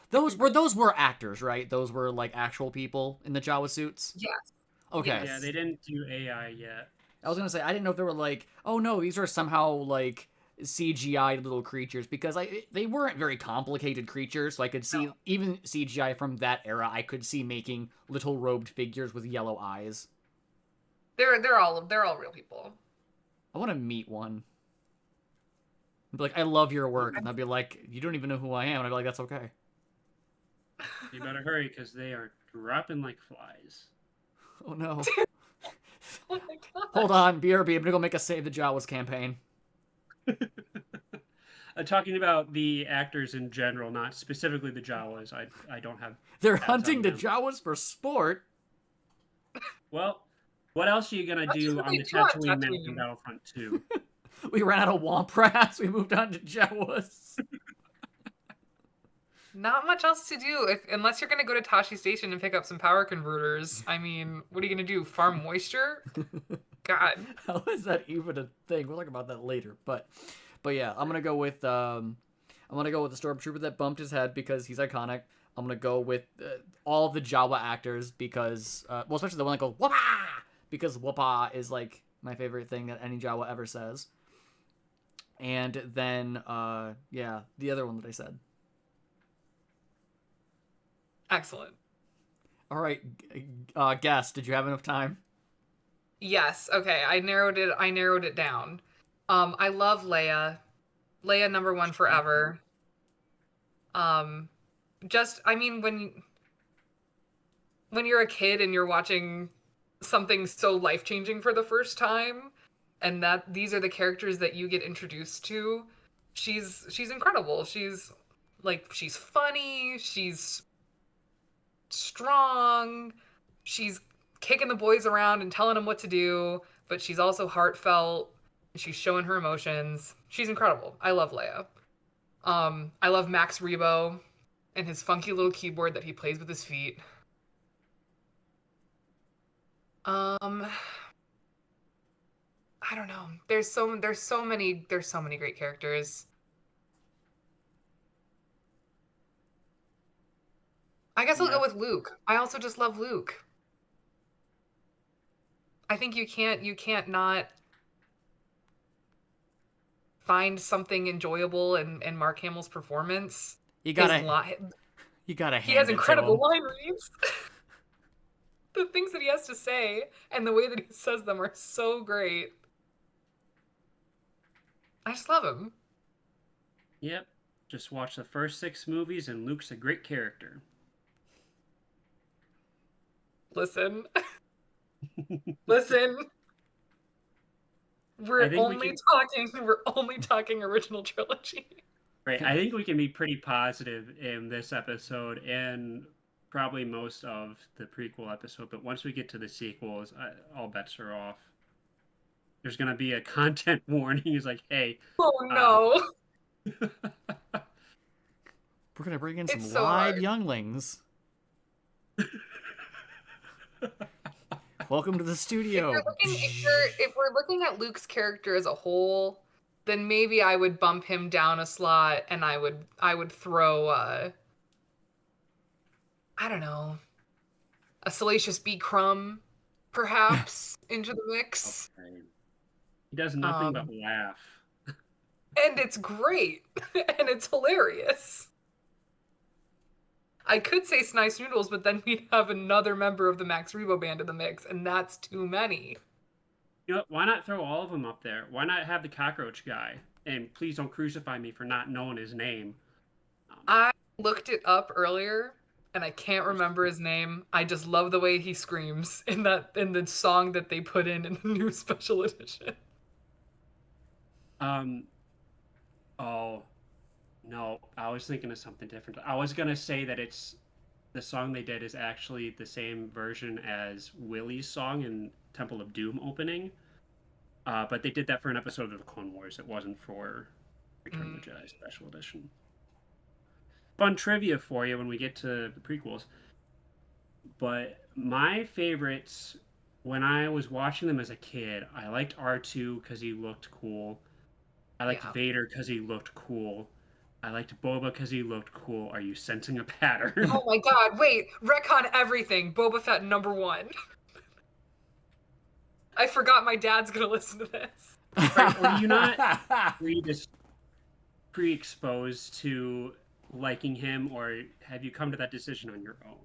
those were actors, right? Those were like actual people in the Jawa suits. Yes. Okay. Yes. Yeah, they didn't do AI yet. I was gonna say I didn't know if they were like, oh no, these are somehow like CGI little creatures, because they weren't very complicated creatures. So I could see even CGI from that era. I could see making little robed figures with yellow eyes. They're all real people. I want to meet one. I'd be like, I love your work, and I'd be like, you don't even know who I am, and I'd be like, that's okay. You better hurry because they are dropping like flies. Oh no. Oh my god. Hold on, BRB. I'm gonna go make a Save the Jawas campaign. Talking about the actors in general, not specifically the Jawas. I don't have. They're tabs hunting on the them. Jawas for sport. Well, what else are you gonna That's do what on they the do on Tatooine map Tatooine. in Battlefront 2? We ran out of Womp Rats. We moved on to Jawas. Not much else to do unless you're gonna go to Tashi Station and pick up some power converters. I mean, what are you gonna do? Farm moisture? God. How is that even a thing? We'll talk about that later. But yeah, I'm gonna go with the stormtrooper that bumped his head because he's iconic. I'm gonna go with all of the Jawa actors because well, especially the one that goes whoopah, because whoopah is like my favorite thing that any Jawa ever says. And then yeah, the other one that I said. Excellent. All right, guess. Did you have enough time? Yes. Okay. I narrowed it down. I love Leia. Leia number 1 forever. Just I mean when you're a kid and you're watching something so life-changing for the first time, and that these are the characters that you get introduced to, she's incredible. She's funny, she's strong, she's kicking the boys around and telling them what to do, but she's also heartfelt. She's showing her emotions. She's incredible. I love Leia. I love Max Rebo and his funky little keyboard that he plays with his feet. I don't know. There's so many great characters. I guess I'll go with Luke. I also just love Luke. I think you can't not find something enjoyable in Mark Hamill's performance. You gotta He hand has it incredible to him. line reads. The things that he has to say and the way that he says them are so great. I just love him. Yep. Just watch the first 6 movies and Luke's a great character. Listen. Listen. We're only talking original trilogy. Right. I think we can be pretty positive in this episode and probably most of the prequel episode, but once we get to the sequels, all bets are off. there's gonna be a content warning. He's like, hey, Oh uh, no. We're gonna bring in It's some so live hard. younglings. Welcome to the studio. If we're looking at Luke's character as a whole, then maybe I would bump him down a slot and I would throw I don't know, a Salacious B. Crumb perhaps into the mix. okay. He does nothing but Um laugh. and it's great and it's hilarious. I could say Snice Noodles, but then we'd have another member of the Max Rebo band in the mix, and that's too many. You know what? Why not throw all of them up there? Why not have the cockroach guy? And please don't crucify me for not knowing his name. I looked it up earlier and I can't remember his name. I just love the way he screams in the song that they put in the new special edition. Um. Oh no, I was thinking of something different. I was gonna say that it's the song they did is actually the same version as Willie's song in Temple of Doom opening. But they did that for an episode of the Clone Wars. It wasn't for Return of Mm, the Jedi Special Edition. Fun trivia for you when we get to the prequels. But my favorites when I was watching them as a kid, I liked R2 because he looked cool. I liked yeah. Vader because he looked cool. I liked Boba because he looked cool. Are you sensing a pattern? Oh my god, wait, retcon everything. Boba Fett #1. I forgot my dad's gonna listen to this. Right? Were you just pre-exposed to liking him, or have you come to that decision on your own?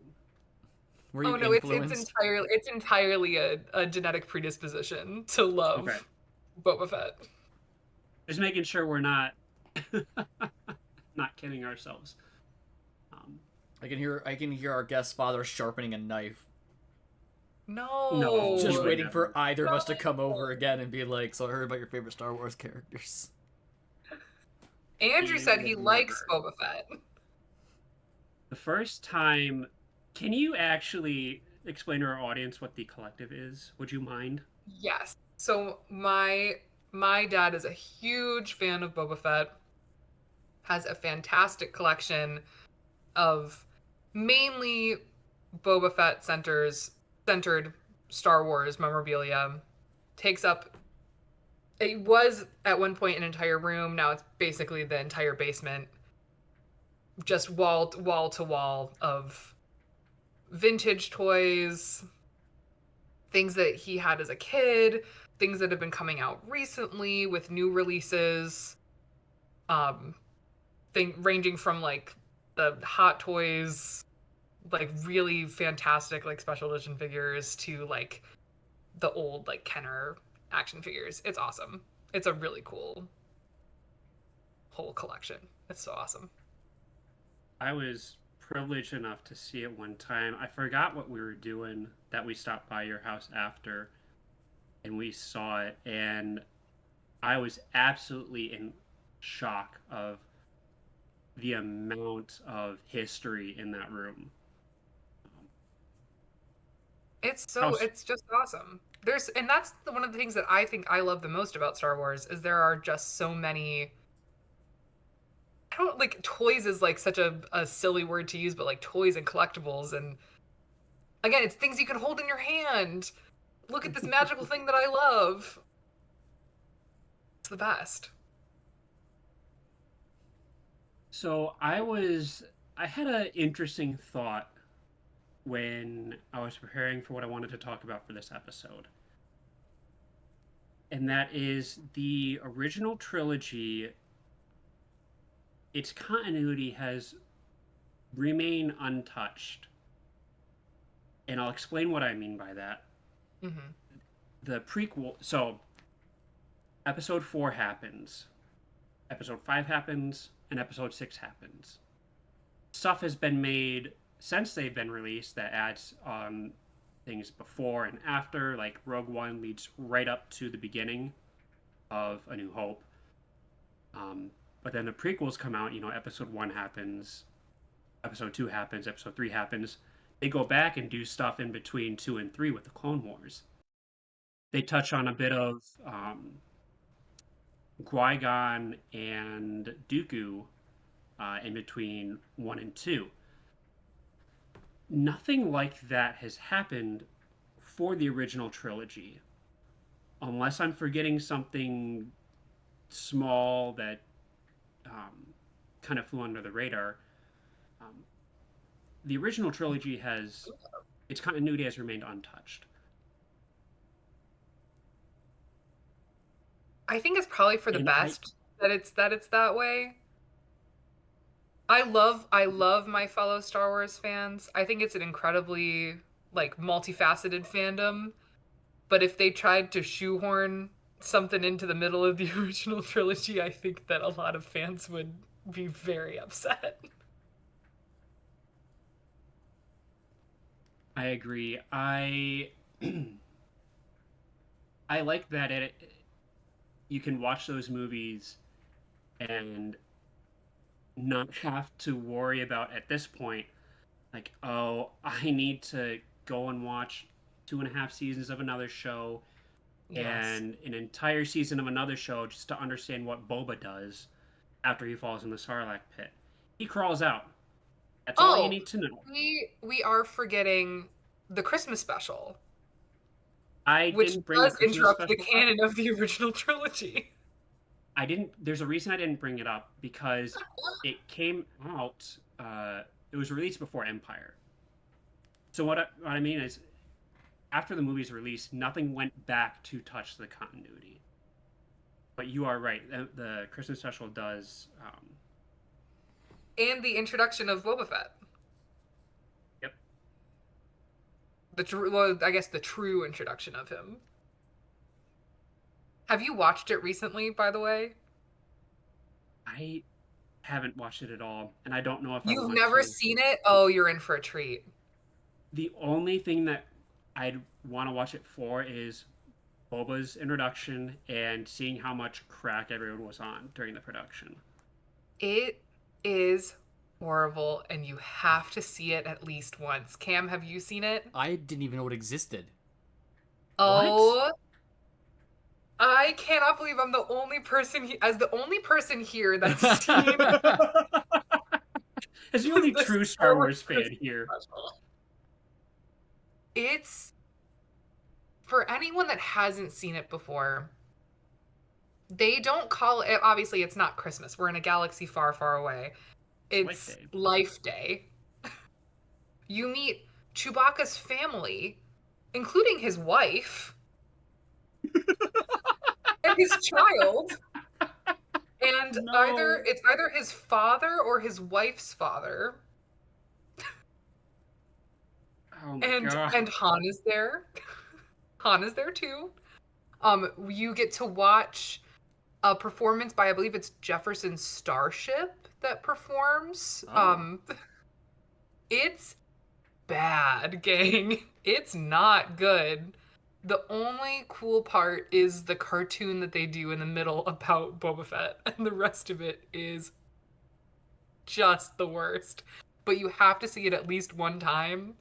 Were Oh you no, influenced? it's entirely a genetic predisposition to Okay, love Boba Fett. just making sure we're not not kidding ourselves. Um, I can hear our guest father sharpening a knife. no, Just he would No. waiting for never. either of us to come No. over again and be like, "So I heard about your favorite Star Wars characters." Andrew He said would he likes never. Boba Fett. The first time, can you actually explain to our audience what the collective is? Would you mind? Yes. So my dad is a huge fan of Boba Fett. Has a fantastic collection of mainly Boba Fett centered Star Wars memorabilia. Takes up it was at one point an entire room. Now it's basically the entire basement, just wall to wall of vintage toys, things that he had as a kid, things that have been coming out recently with new releases, um, thing ranging from like the Hot Toys, like really fantastic like special edition figures to like the old like Kenner action figures. It's awesome. It's a really cool whole collection. It's so awesome. I was privileged enough to see it one time. I forgot what we were doing that we stopped by your house after and we saw it, and I was absolutely in shock of the amount of history in that room. House. It's just awesome. And that's one of the things that I think I love the most about Star Wars is there are just so many. I don't like toys is like such a silly word to use, but like toys and collectibles, and again, it's things you can hold in your hand. Look at this magical thing that I love. It's the best. So I had an interesting thought when I was preparing for what I wanted to talk about for this episode. And that is the original trilogy, its continuity has remained untouched. And I'll explain what I mean by that. Hmm. The prequel, so episode 4 happens, episode 5 happens, and episode 6 happens. Stuff has been made since they've been released that adds things before and after, like Rogue One leads right up to the beginning of A New Hope. But then the prequels come out, episode 1 happens, episode 2 happens, episode 3 happens. They go back and do stuff in between 2 and 3 with the Clone Wars. they touch on a bit of Qui-Gon and Dooku in between 1 and 2. Nothing like that has happened for the original trilogy, unless I'm forgetting something small that kind of flew under the radar. Um, the original trilogy has its continuity has remained untouched. I think it's probably for the And best that it's that way. I love my fellow Star Wars fans. I think it's an incredibly like multifaceted fandom. But if they tried to shoehorn something into the middle of the original trilogy, I think that a lot of fans would be very upset. I agree. I like that you can watch those movies and not have to worry about at this point, like, oh, I need to go and watch 2.5 seasons of another show Yes. and an entire season of another show just to understand what Boba does after he falls in the Sarlacc pit. He crawls out. That's all you Oh, need to know. we are forgetting the Christmas special, I which didn't bring the does Christmas interrupt the special up. canon of the original trilogy. I didn't. There's a reason I didn't bring it up because it came out. It was released before Empire. So what I mean is, after the movie's release, nothing went back to touch the continuity. But you are right. The Christmas special does. And the introduction of Boba Fett. Yep. Well, I guess the true introduction of him. Have you watched it recently, by the way? I haven't watched it at all, and I don't know if I You've want never to. seen it? Oh, you're in for a treat. The only thing that I'd want to watch it for is Boba's introduction and seeing how much crack everyone was on during the production. It is horrible, and you have to see it at least once. Cam, have you seen it? I didn't even know it existed. Oh, I cannot believe I'm the only person, as the only person here that's seen As the only the true Star Star Wars Wars fan Christmas here. special. It's, for anyone that hasn't seen it before, they don't call it, obviously, it's not Christmas. We're in a galaxy far, far away. It's Life Day. You meet Chewbacca's family, including his wife and his child. And No. it's either his father or his wife's father. Oh my And god. and Han is there. Han is there too. You get to watch a performance by, I believe it's Jefferson Starship that performs. Oh. It's bad, gang. It's not good. The only cool part is the cartoon that they do in the middle about Boba Fett, and the rest of it is just the worst. But you have to see it at least one time.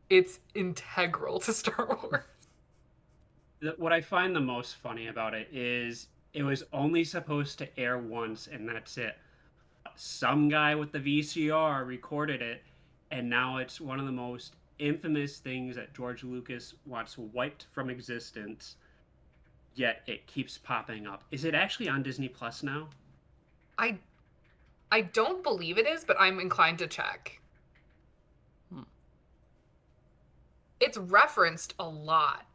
It's integral to Star Wars. What I find the most funny about it is it was only supposed to air once and that's it. Some guy with the VCR recorded it, and now it's one of the most infamous things that George Lucas wants wiped from existence, yet it keeps popping up. Is it actually on Disney Plus now? I I don't believe it is, but I'm inclined to check. It's referenced a lot,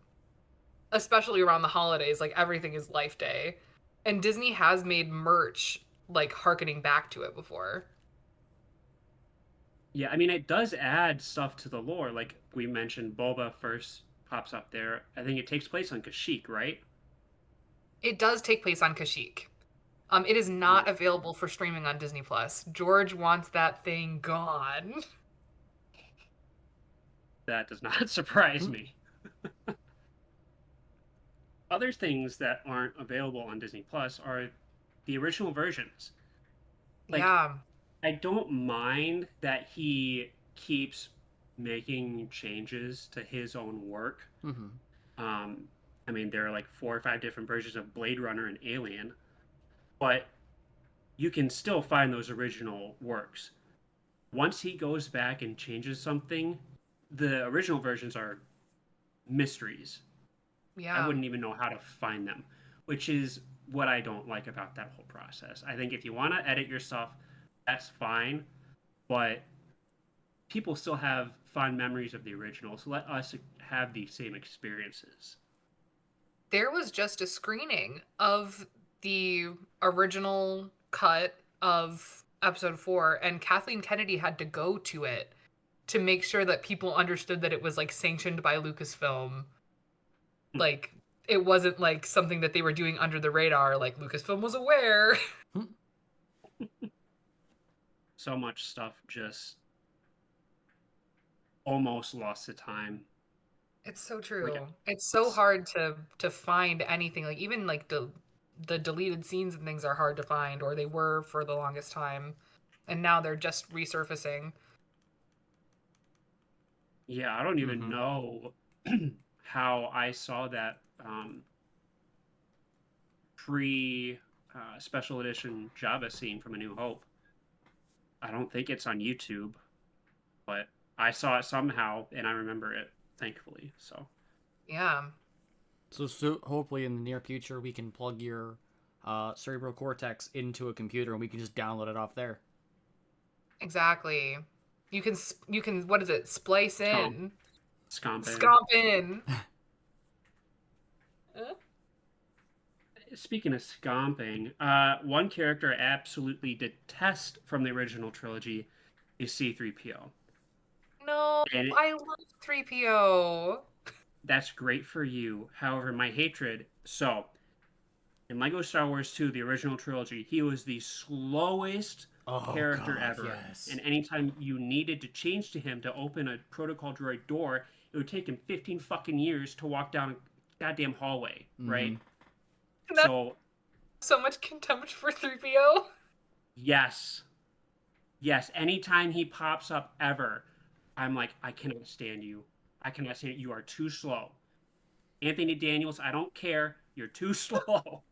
especially around the holidays. Like everything is Life Day, and Disney has made merch like harkening back to it before. Yeah, I mean, it does add stuff to the lore. Like we mentioned, Boba first pops up there. I think it takes place on Kashyyyk, right? It does take place on Kashyyyk. It is not available for streaming on Disney Plus. George wants that thing gone. That does not surprise me. Other things that aren't available on Disney Plus are the original versions. Like, Yeah. I don't mind that he keeps making changes to his own work. Mm-hmm. Um, I mean, there are like 4 or 5 different versions of Blade Runner and Alien, but you can still find those original works. Once he goes back and changes something, the original versions are mysteries. I Yeah. wouldn't even know how to find them, which is what I don't like about that whole process. I think if you want to edit your stuff, that's fine, but people still have fond memories of the original, so let us have these same experiences. There was just a screening of the original cut of episode 4, and Kathleen Kennedy had to go to it to make sure that people understood that it was like sanctioned by Lucasfilm. Like, it wasn't like something that they were doing under the radar, like Lucasfilm was aware. So much stuff just almost lost to time. It's so Like, true. It's so hard to find anything. Like, even like the deleted scenes and things are hard to find, or they were for the longest time, and now they're just resurfacing. yeah, I don't even Mhm. know how I saw that pre special edition Jabba scene from A New Hope. I don't think it's on YouTube, but I saw it somehow and I remember it, thankfully. So, Yeah, So hopefully in the near future we can plug your cerebral cortex into a computer and we can just download it off there. exactly. You can what is it? Splice Scomp, in, Scompin. scomp in. Huh? Speaking of scomping, one character I absolutely detest from the original trilogy is C3PO. No, And I love 3PO. that's great for you. However, my hatred. So, in Lego Star Wars 2, the original trilogy, he was the slowest Oh character god, ever. yes. And anytime you needed to change to him to open a protocol droid door, it would take him 15 fucking years to walk down a goddamn hallway, right? Mhm. That's So, so much contempt for 3PO. yes. Yes, anytime he pops up ever, I'm like, I cannot stand you. I cannot stand you. You are too slow. Anthony Daniels, I don't care. You're too slow.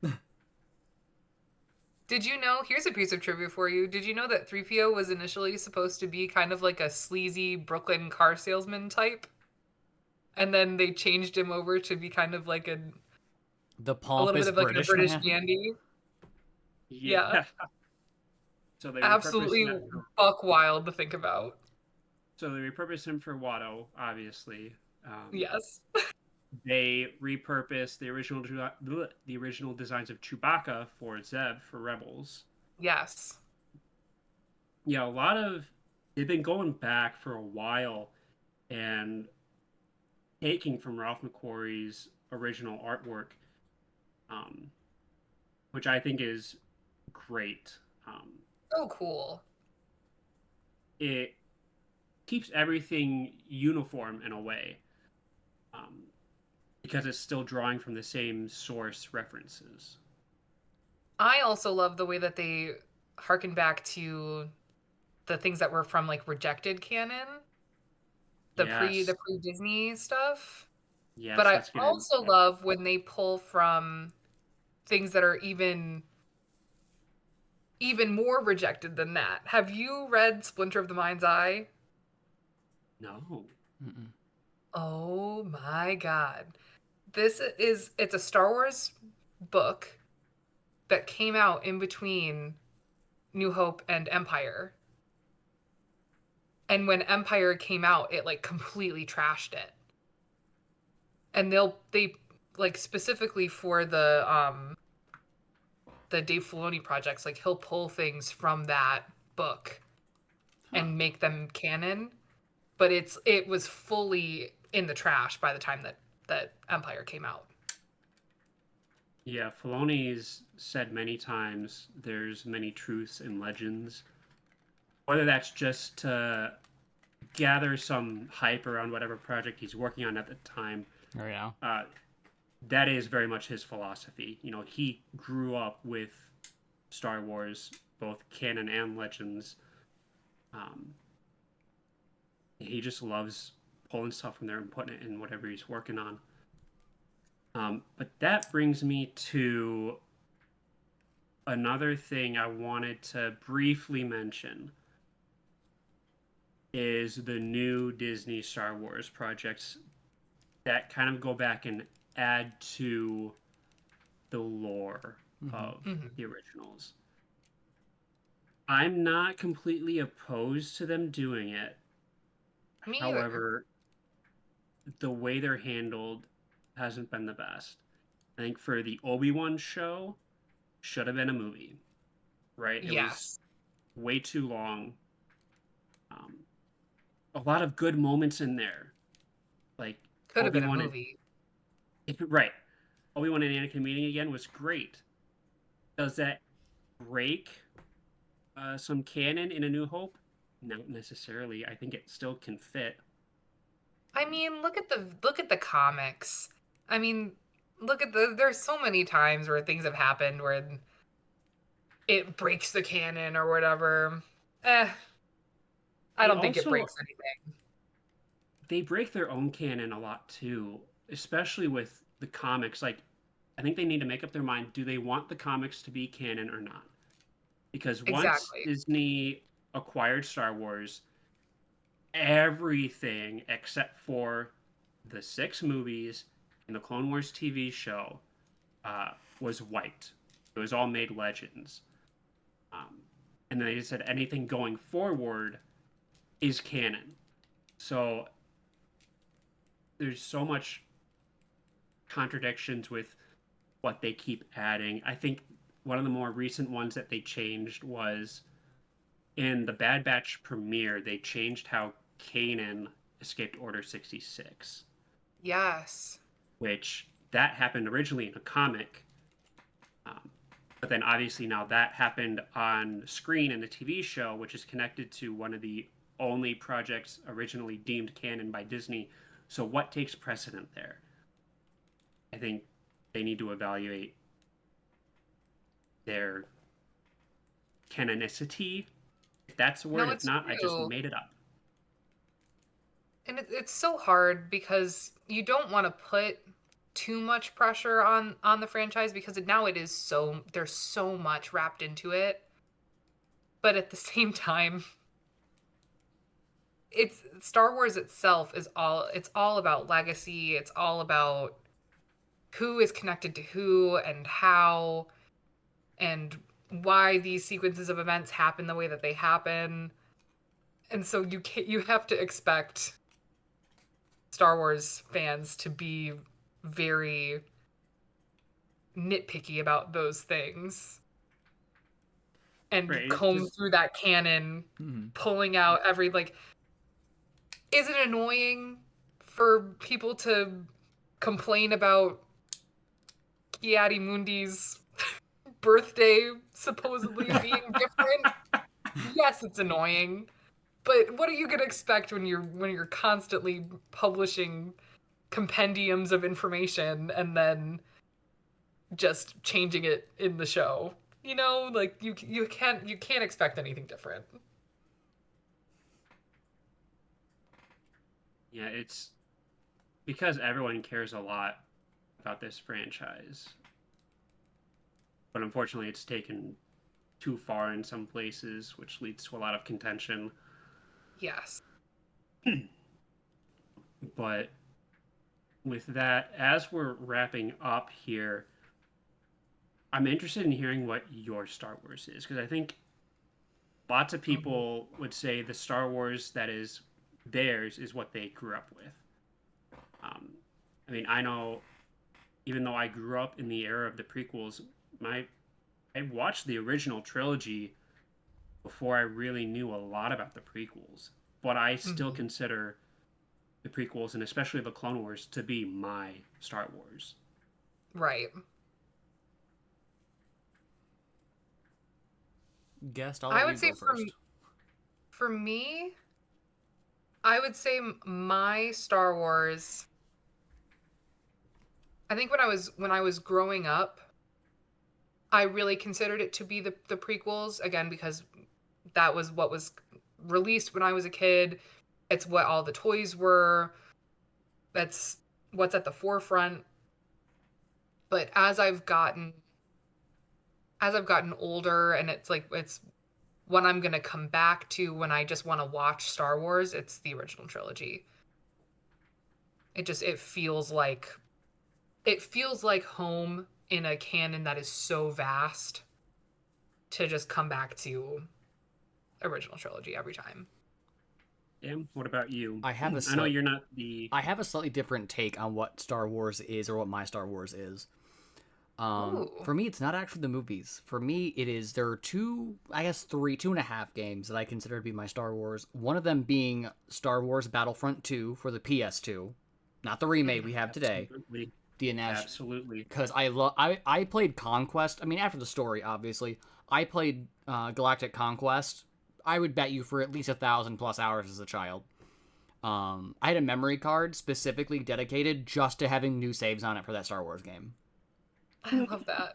Did you know? Here's a piece of trivia for you. Did you know that 3PO was initially supposed to be kind of like a sleazy Brooklyn car salesman type? And then they changed him over to be kind of like The a little bit pompous of like a British British man. dandy. Yeah. Yeah. So they repurposed Absolutely him for buck wild to think about. Watto, obviously. Um, Yes. they repurposed the original designs of Chewbacca for Zeb for Rebels. Yes. Yeah, they've been going back for a while and taking from Ralph McQuarrie's original artwork, um, which I think is great. So cool. It keeps everything uniform in a way, um, because it's still drawing from the same source references. I also love the way that they harken back to the things that were from like rejected canon, the Yes, pre Disney stuff. But yes, I let's get into also that. love when they pull from things that are even more rejected than that. Have you read Splinter of the Mind's Eye? No. Mm-mm. Oh my god. It's a Star Wars book that came out in between New Hope and Empire. And when Empire came out, it like completely trashed it. And they like specifically for the Dave Filoni projects, like he'll pull things from that book Huh. and make them canon, but it was fully in the trash by the time that Empire came out. Yeah, Filoni's said many times there's many truths and legends. Whether that's just to gather some hype around whatever project he's working on at the time, Oh yeah. that is very much his philosophy. You know, he grew up with Star Wars, both canon and legends. Um, he just loves pulling stuff from there and putting it in whatever he's working on. But that brings me to another thing I wanted to briefly mention is the new Disney Star Wars projects that kind of go back and add to the lore of Mhm. the originals. I'm not completely opposed to them doing it. Me either. However, the way they're handled hasn't been the best. I think for the Obi-Wan show, should have been a movie, right? It was Yes. way too long. Um, a lot of good moments in there, like Could have been a Obi-Wan and movie. right, Obi-Wan and Anakin meeting again was great. Does that break some canon in A New Hope? Not necessarily. I think it still can fit. I mean, look at the comics. I mean, there's so many times where things have happened where it breaks the canon or whatever. Eh, I They don't think it also breaks anything. they break their own canon a lot too, especially with the comics. Like, I think they need to make up their mind: do they want the comics to be canon or not? Because once Exactly. Disney acquired Star Wars, everything except for the 6 movies and the Clone Wars TV show uh, was wiped. It was all made legends. Um, and then they said anything going forward is canon. So there's so much contradictions with what they keep adding. I think one of the more recent ones that they changed was in the Bad Batch premiere, they changed how Kanan escaped Order 66, Yes. which that happened originally in a comic. Um, but then obviously now that happened on screen in the TV show, which is connected to one of the only projects originally deemed canon by Disney. So what takes precedent there? I think they need to evaluate their canonicity, if that's a word. No, If it's not, I just true. made it up. And it's so hard because you don't want to put too much pressure on the franchise because now it is so there's so much wrapped into it. But at the same time, it's Star Wars itself is all about legacy. It's all about who is connected to who and how and why these sequences of events happen the way that they happen. And so you have to expect Star Wars fans to be very nitpicky about those things and Right. comb Just through that canon, pulling out every like is it annoying for people to complain about Ki-Adi-Mundi's birthday supposedly being different? Yes, it's annoying. But what are you gonna expect when you're constantly publishing compendiums of information and then just changing it in the show? You know, like you can't expect anything different. yeah, it's because everyone cares a lot about this franchise. But unfortunately, it's taken too far in some places, which leads to a lot of contention. Yes. But with that, as we're wrapping up here, I'm interested in hearing what your Star Wars is, because I think lots of people would say the Star Wars that is theirs is what they grew up with. Um, I mean, I know even though I grew up in the era of the prequels, my I watched the original trilogy before I really knew a lot about the prequels. But I still Mhm. consider the prequels and especially the Clone Wars to be my Star Wars. Right. Guest, I'll I let would you say go first. for me, I would say my Star Wars. I think when I was growing up, I really considered it to be the prequels again because that was what was released when I was a kid. It's what all the toys were. That's what's at the forefront. But as I've gotten older, and it's what I'm gonna come back to when I just want to watch Star Wars, it's the original trilogy. It feels like home in a canon that is so vast to just come back to original trilogy every time. Sam, what about you? I have a I know you're not the. I have a slightly different take on what Star Wars is, or what my Star Wars is. Ooh. For me, it's not actually the movies. For me, there are two and a half games that I consider to be my Star Wars. One of them being Star Wars Battlefront 2 for the PS2, not the remake we have today. Absolutely. Absolutely. Because I played Conquest. I mean, after the story, obviously, I played Galactic Conquest. I would bet you for at least 1,000+ hours as a child. I had a memory card specifically dedicated just to having new saves on it for that Star Wars game. I love that.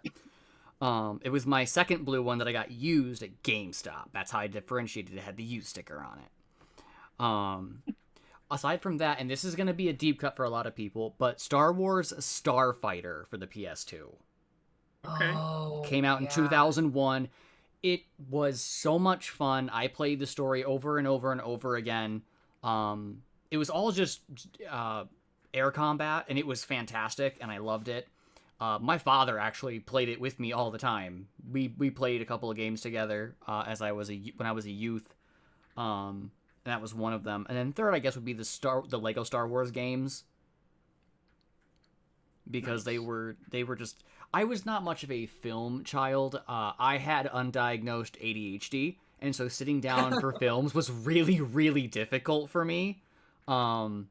It was my second blue one that I got used at GameStop. That's how I differentiated it. It had the used sticker on it. Aside from that, and this is going to be a deep cut for a lot of people, but Star Wars Starfighter for the PS2. Okay. Oh, Came out in yeah. 2001. It was so much fun. I played the story over and over and over again. It was all just air combat, and it was fantastic, and I loved it. My father actually played it with me all the time. We played a couple of games together when I was a youth. And that was one of them. And then third, I guess, would be the Lego Star Wars games, because Nice. they were just. I was not much of a film child. I had undiagnosed ADHD, and so sitting down for films was really, really difficult for me. But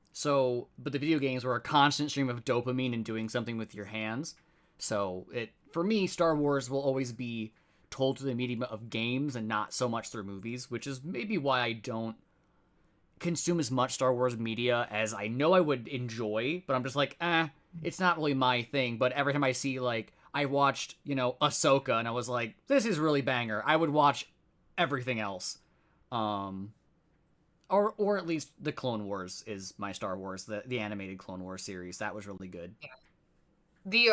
the video games were a constant stream of dopamine and doing something with your hands. So for me, Star Wars will always be told through the medium of games and not so much through movies, which is maybe why I don't consume as much Star Wars media as I know I would enjoy, but I'm just like, it's not really my thing. But every time I see, like, I watched, Ahsoka, and I was like, this is really banger, I would watch everything else. Or at least the Clone Wars is my Star Wars, the animated Clone Wars series. That was really good. The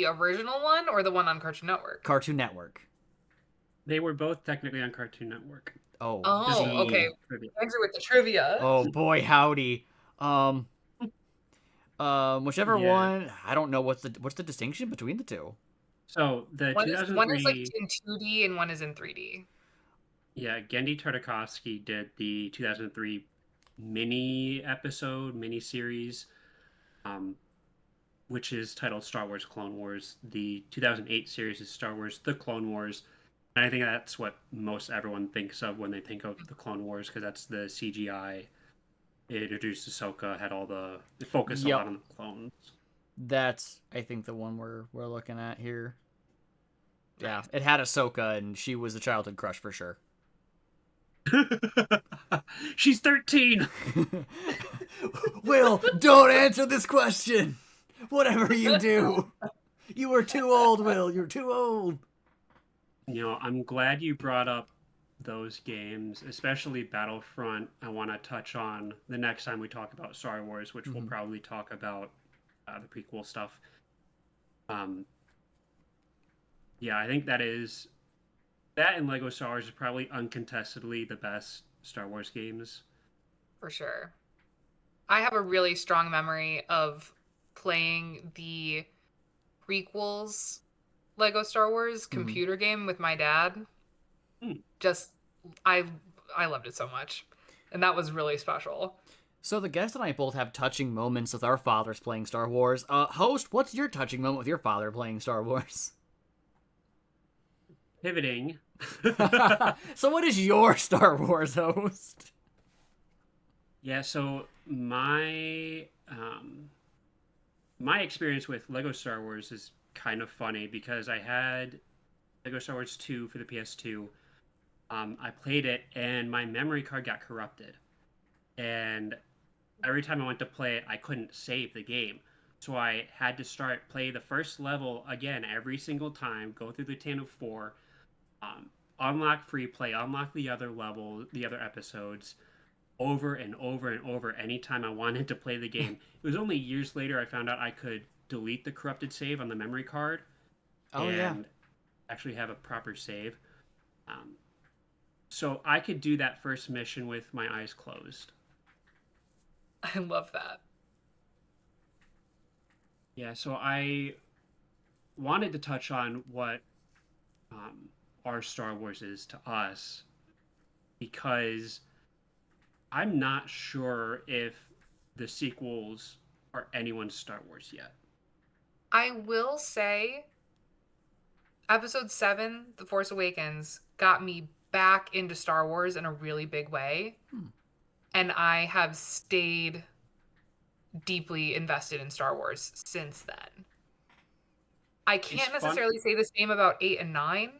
original one or the one on Cartoon Network? Cartoon Network. They were both technically on Cartoon Network. Oh, Oh, gee. okay. Trivia. Andrew with the trivia. Oh boy, howdy. Whichever Yeah. one. I don't know what's the distinction between the two. So the One is like 2003, in 2D and one is in 3D. yeah, Gendy Tartakovsky did the 2003 mini series, which is titled Star Wars Clone Wars. The 2008 series is Star Wars The Clone Wars. And I think that's what most everyone thinks of when they think of the Clone Wars, because that's the CGI. It introduced Ahsoka, it focused a Yep. lot on the clones. That's, I think, the one we're looking at here. Yeah, it had Ahsoka, and she was a childhood crush for sure. She's 13. Will, don't answer this question. Whatever you do, you are too old, Will. You're too old. I'm glad you brought up those games, especially Battlefront. I want to touch on the next time we talk about Star Wars, which we'll probably talk about the prequel stuff. Yeah, I think that and Lego Star Wars is probably uncontestedly the best Star Wars games. For sure. I have a really strong memory of playing the prequels Lego Star Wars computer game with my dad. Just, I loved it so much. And that was really special. So the guest and I both have touching moments with our fathers playing Star Wars. Host, what's your touching moment with your father playing Star Wars? Pivoting. So what is your Star Wars, host? Yeah, so my experience with Lego Star Wars is kind of funny, because I had Lego Star Wars 2 for the PS2. I played it, and my memory card got corrupted. And every time I went to play it, I couldn't save the game. So I had to play the first level again every single time, go through the Tan of 4, unlock free play, unlock the other level, the other episodes, over and over and over anytime I wanted to play the game. It was only years later I found out I could delete the corrupted save on the memory card Oh and yeah. actually have a proper save. So I could do that first mission with my eyes closed. I love that. Yeah, so I wanted to touch on what our Star Wars is to us because I'm not sure if the sequels are anyone's Star Wars yet. I will say episode 7, The Force Awakens, got me back into Star Wars in a really big way. And I have stayed deeply invested in Star Wars since then. I can't It's fun. necessarily say the same about 8 and 9,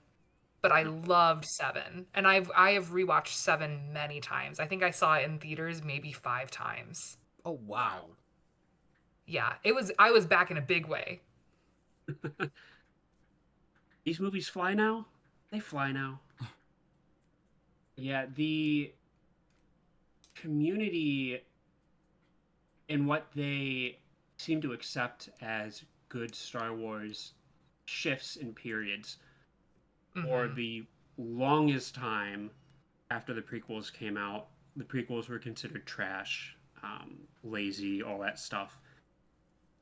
but I loved 7. And I have rewatched 7 many times. I think I saw it in theaters maybe 5 times. Oh wow. Yeah, I was back in a big way. These movies fly now? They fly now. Yeah, the community and what they seem to accept as good Star Wars shifts in periods. For Mhm. the longest time after the prequels came out, the prequels were considered trash, lazy, all that stuff.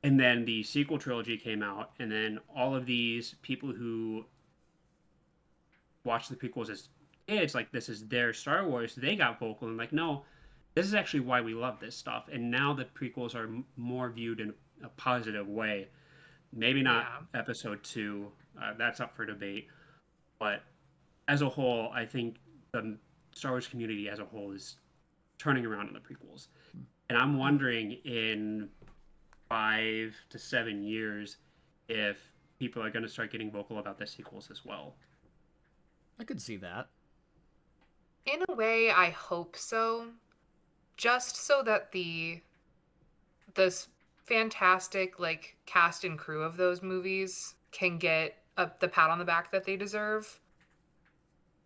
And then the sequel trilogy came out, and then all of these people who watched the prequels as kids, like this is their Star Wars, they got vocal and like, no, this is actually why we love this stuff. And now the prequels are more viewed in a positive way. Maybe not Yeah. episode 2, that's up for debate. But as a whole, I think the Star Wars community as a whole is turning around in the prequels. And I'm wondering in 5 to 7 years if people are going to start getting vocal about the sequels as well. I could see that. In a way, I hope so. Just so that this fantastic like cast and crew of those movies can get the pat on the back that they deserve.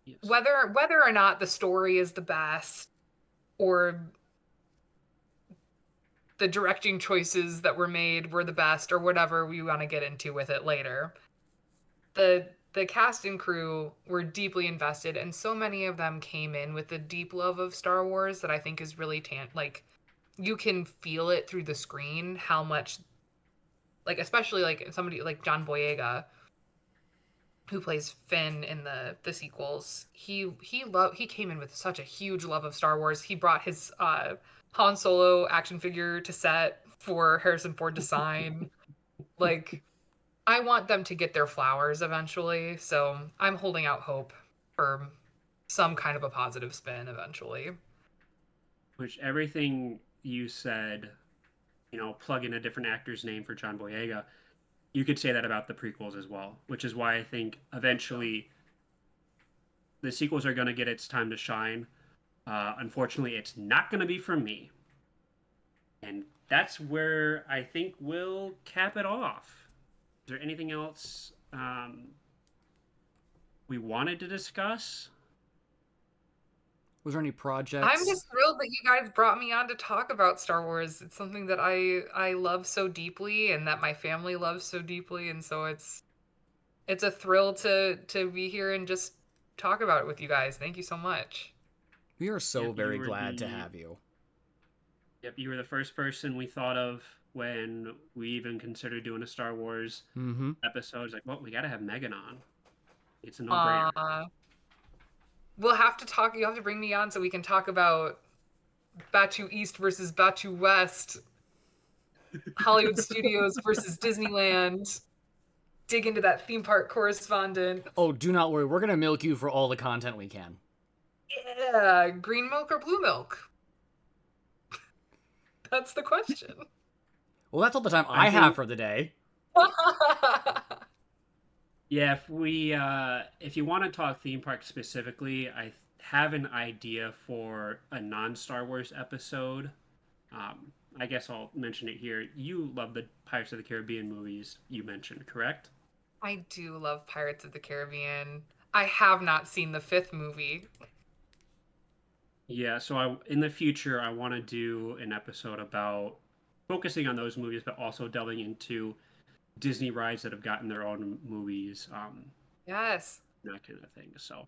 Yes. Whether or not the story is the best or the directing choices that were made were the best or whatever we want to get into with it later. The cast and crew were deeply invested, and so many of them came in with a deep love of Star Wars that I think is really like you can feel it through the screen how much, like especially like somebody like John Boyega who plays Finn in the sequels. He came in with such a huge love of Star Wars. He brought his Han Solo action figure to set for Harrison Ford to sign. Like, I want them to get their flowers eventually, so I'm holding out hope for some kind of a positive spin eventually. Which everything you said, plug in a different actor's name for John Boyega, you could say that about the prequels as well, which is why I think eventually the sequels are going to get its time to shine. Unfortunately, it's not going to be from me. And that's where I think we'll cap it off. Is there anything else we wanted to discuss? Was there any projects? I'm just thrilled that you guys brought me on to talk about Star Wars. It's something that I love so deeply and that my family loves so deeply, and so it's a thrill to be here and just talk about it with you guys. Thank you so much. We are so Yep, very glad to have you. Yep, you were the first person we thought of when we even considered doing a Star Wars episode. It's like, well, we got to have Megan on. It's a no-brainer. We'll have to talk. You have to bring me on so we can talk about Batu East versus Batu West, Hollywood Studios versus Disneyland. Dig into that theme park correspondent. Oh, do not worry. We're going to milk you for all the content we can. Yeah, green milk or blue milk? That's the question. Well, that's all the time I have for the day. Yeah, if you want to talk theme park specifically, I have an idea for a non-Star Wars episode. I guess I'll mention it here. You love the Pirates of the Caribbean movies you mentioned, correct? I do love Pirates of the Caribbean. I have not seen the 5th movie. Yeah, so in the future, I want to do an episode about focusing on those movies, but also delving into Disney rides that have gotten their own movies, Yes. that kind of thing. So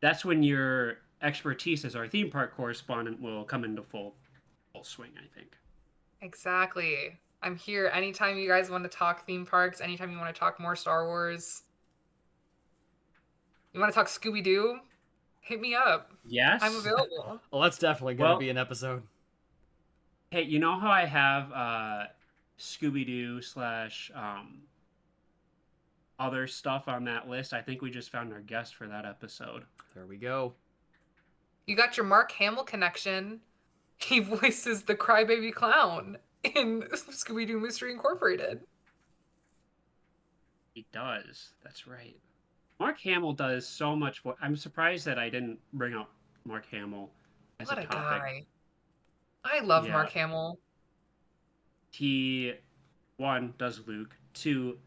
that's when your expertise as our theme park correspondent will come into full swing, I think. Exactly. I'm here anytime you guys want to talk theme parks, anytime you want to talk more Star Wars. You want to talk Scooby-Doo? Hit me up. Yes. I'm available. Well, that's definitely going to Well- be an episode. Hey, you know how I have Scooby-Doo / other stuff on that list? I think we just found our guest for that episode. There we go. You got your Mark Hamill connection. He voices the crybaby clown in Scooby-Doo Mystery Incorporated. He does. That's right. Mark Hamill does so much. I'm surprised that I didn't bring up Mark Hamill as What a a topic. guy. I love Yeah. Mark Hamill. He, one, does Luke. Two,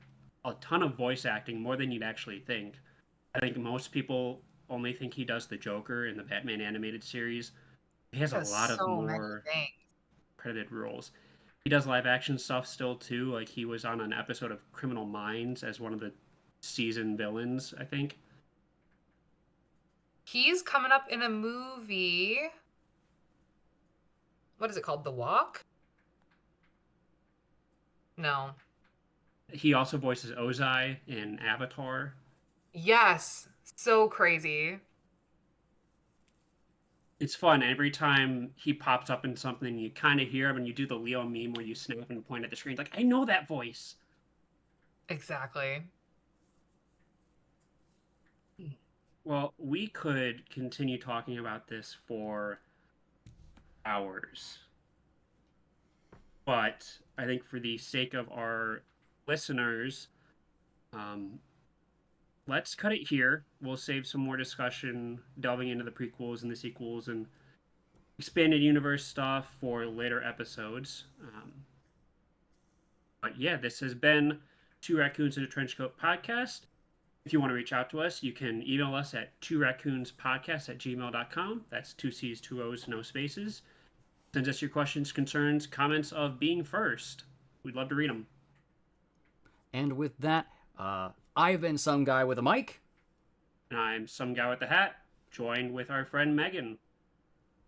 a ton of voice acting, more than you'd actually think. I think most people only think he does the Joker in the Batman animated series. He has a Does lot of so many more things. credited roles. He does live action stuff still too. Like he was on an episode of Criminal Minds as one of the season villains, I think. He's coming up in a movie. What is it called? The Walk? No. He also voices Ozai in Avatar. Yes. So crazy. It's fun. Every time he pops up in something, you kind of hear him, and you do the Leo meme where you snap and point at the screen. It's like, I know that voice. Exactly. Well, we could continue talking about this for hours. But I think for the sake of our listeners, let's cut it here. We'll save some more discussion delving into the prequels and the sequels and expanded universe stuff for later episodes. But yeah, this has been Two Raccoons in a Trenchcoat podcast. If you want to reach out to us, you can email us at tworaccoonspodcast@gmail.com. That's 2 C's, 2 O's, no spaces. Send us your questions, concerns, comments of being first. We'd love to read them. And with that, I've been some guy with a mic. And I'm some guy with the hat, joined with our friend Megan.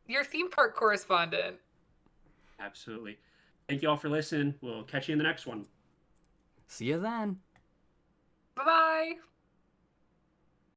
Your theme park correspondent. Absolutely. Thank you all for listening. We'll catch you in the next one. See you then. Bye-bye.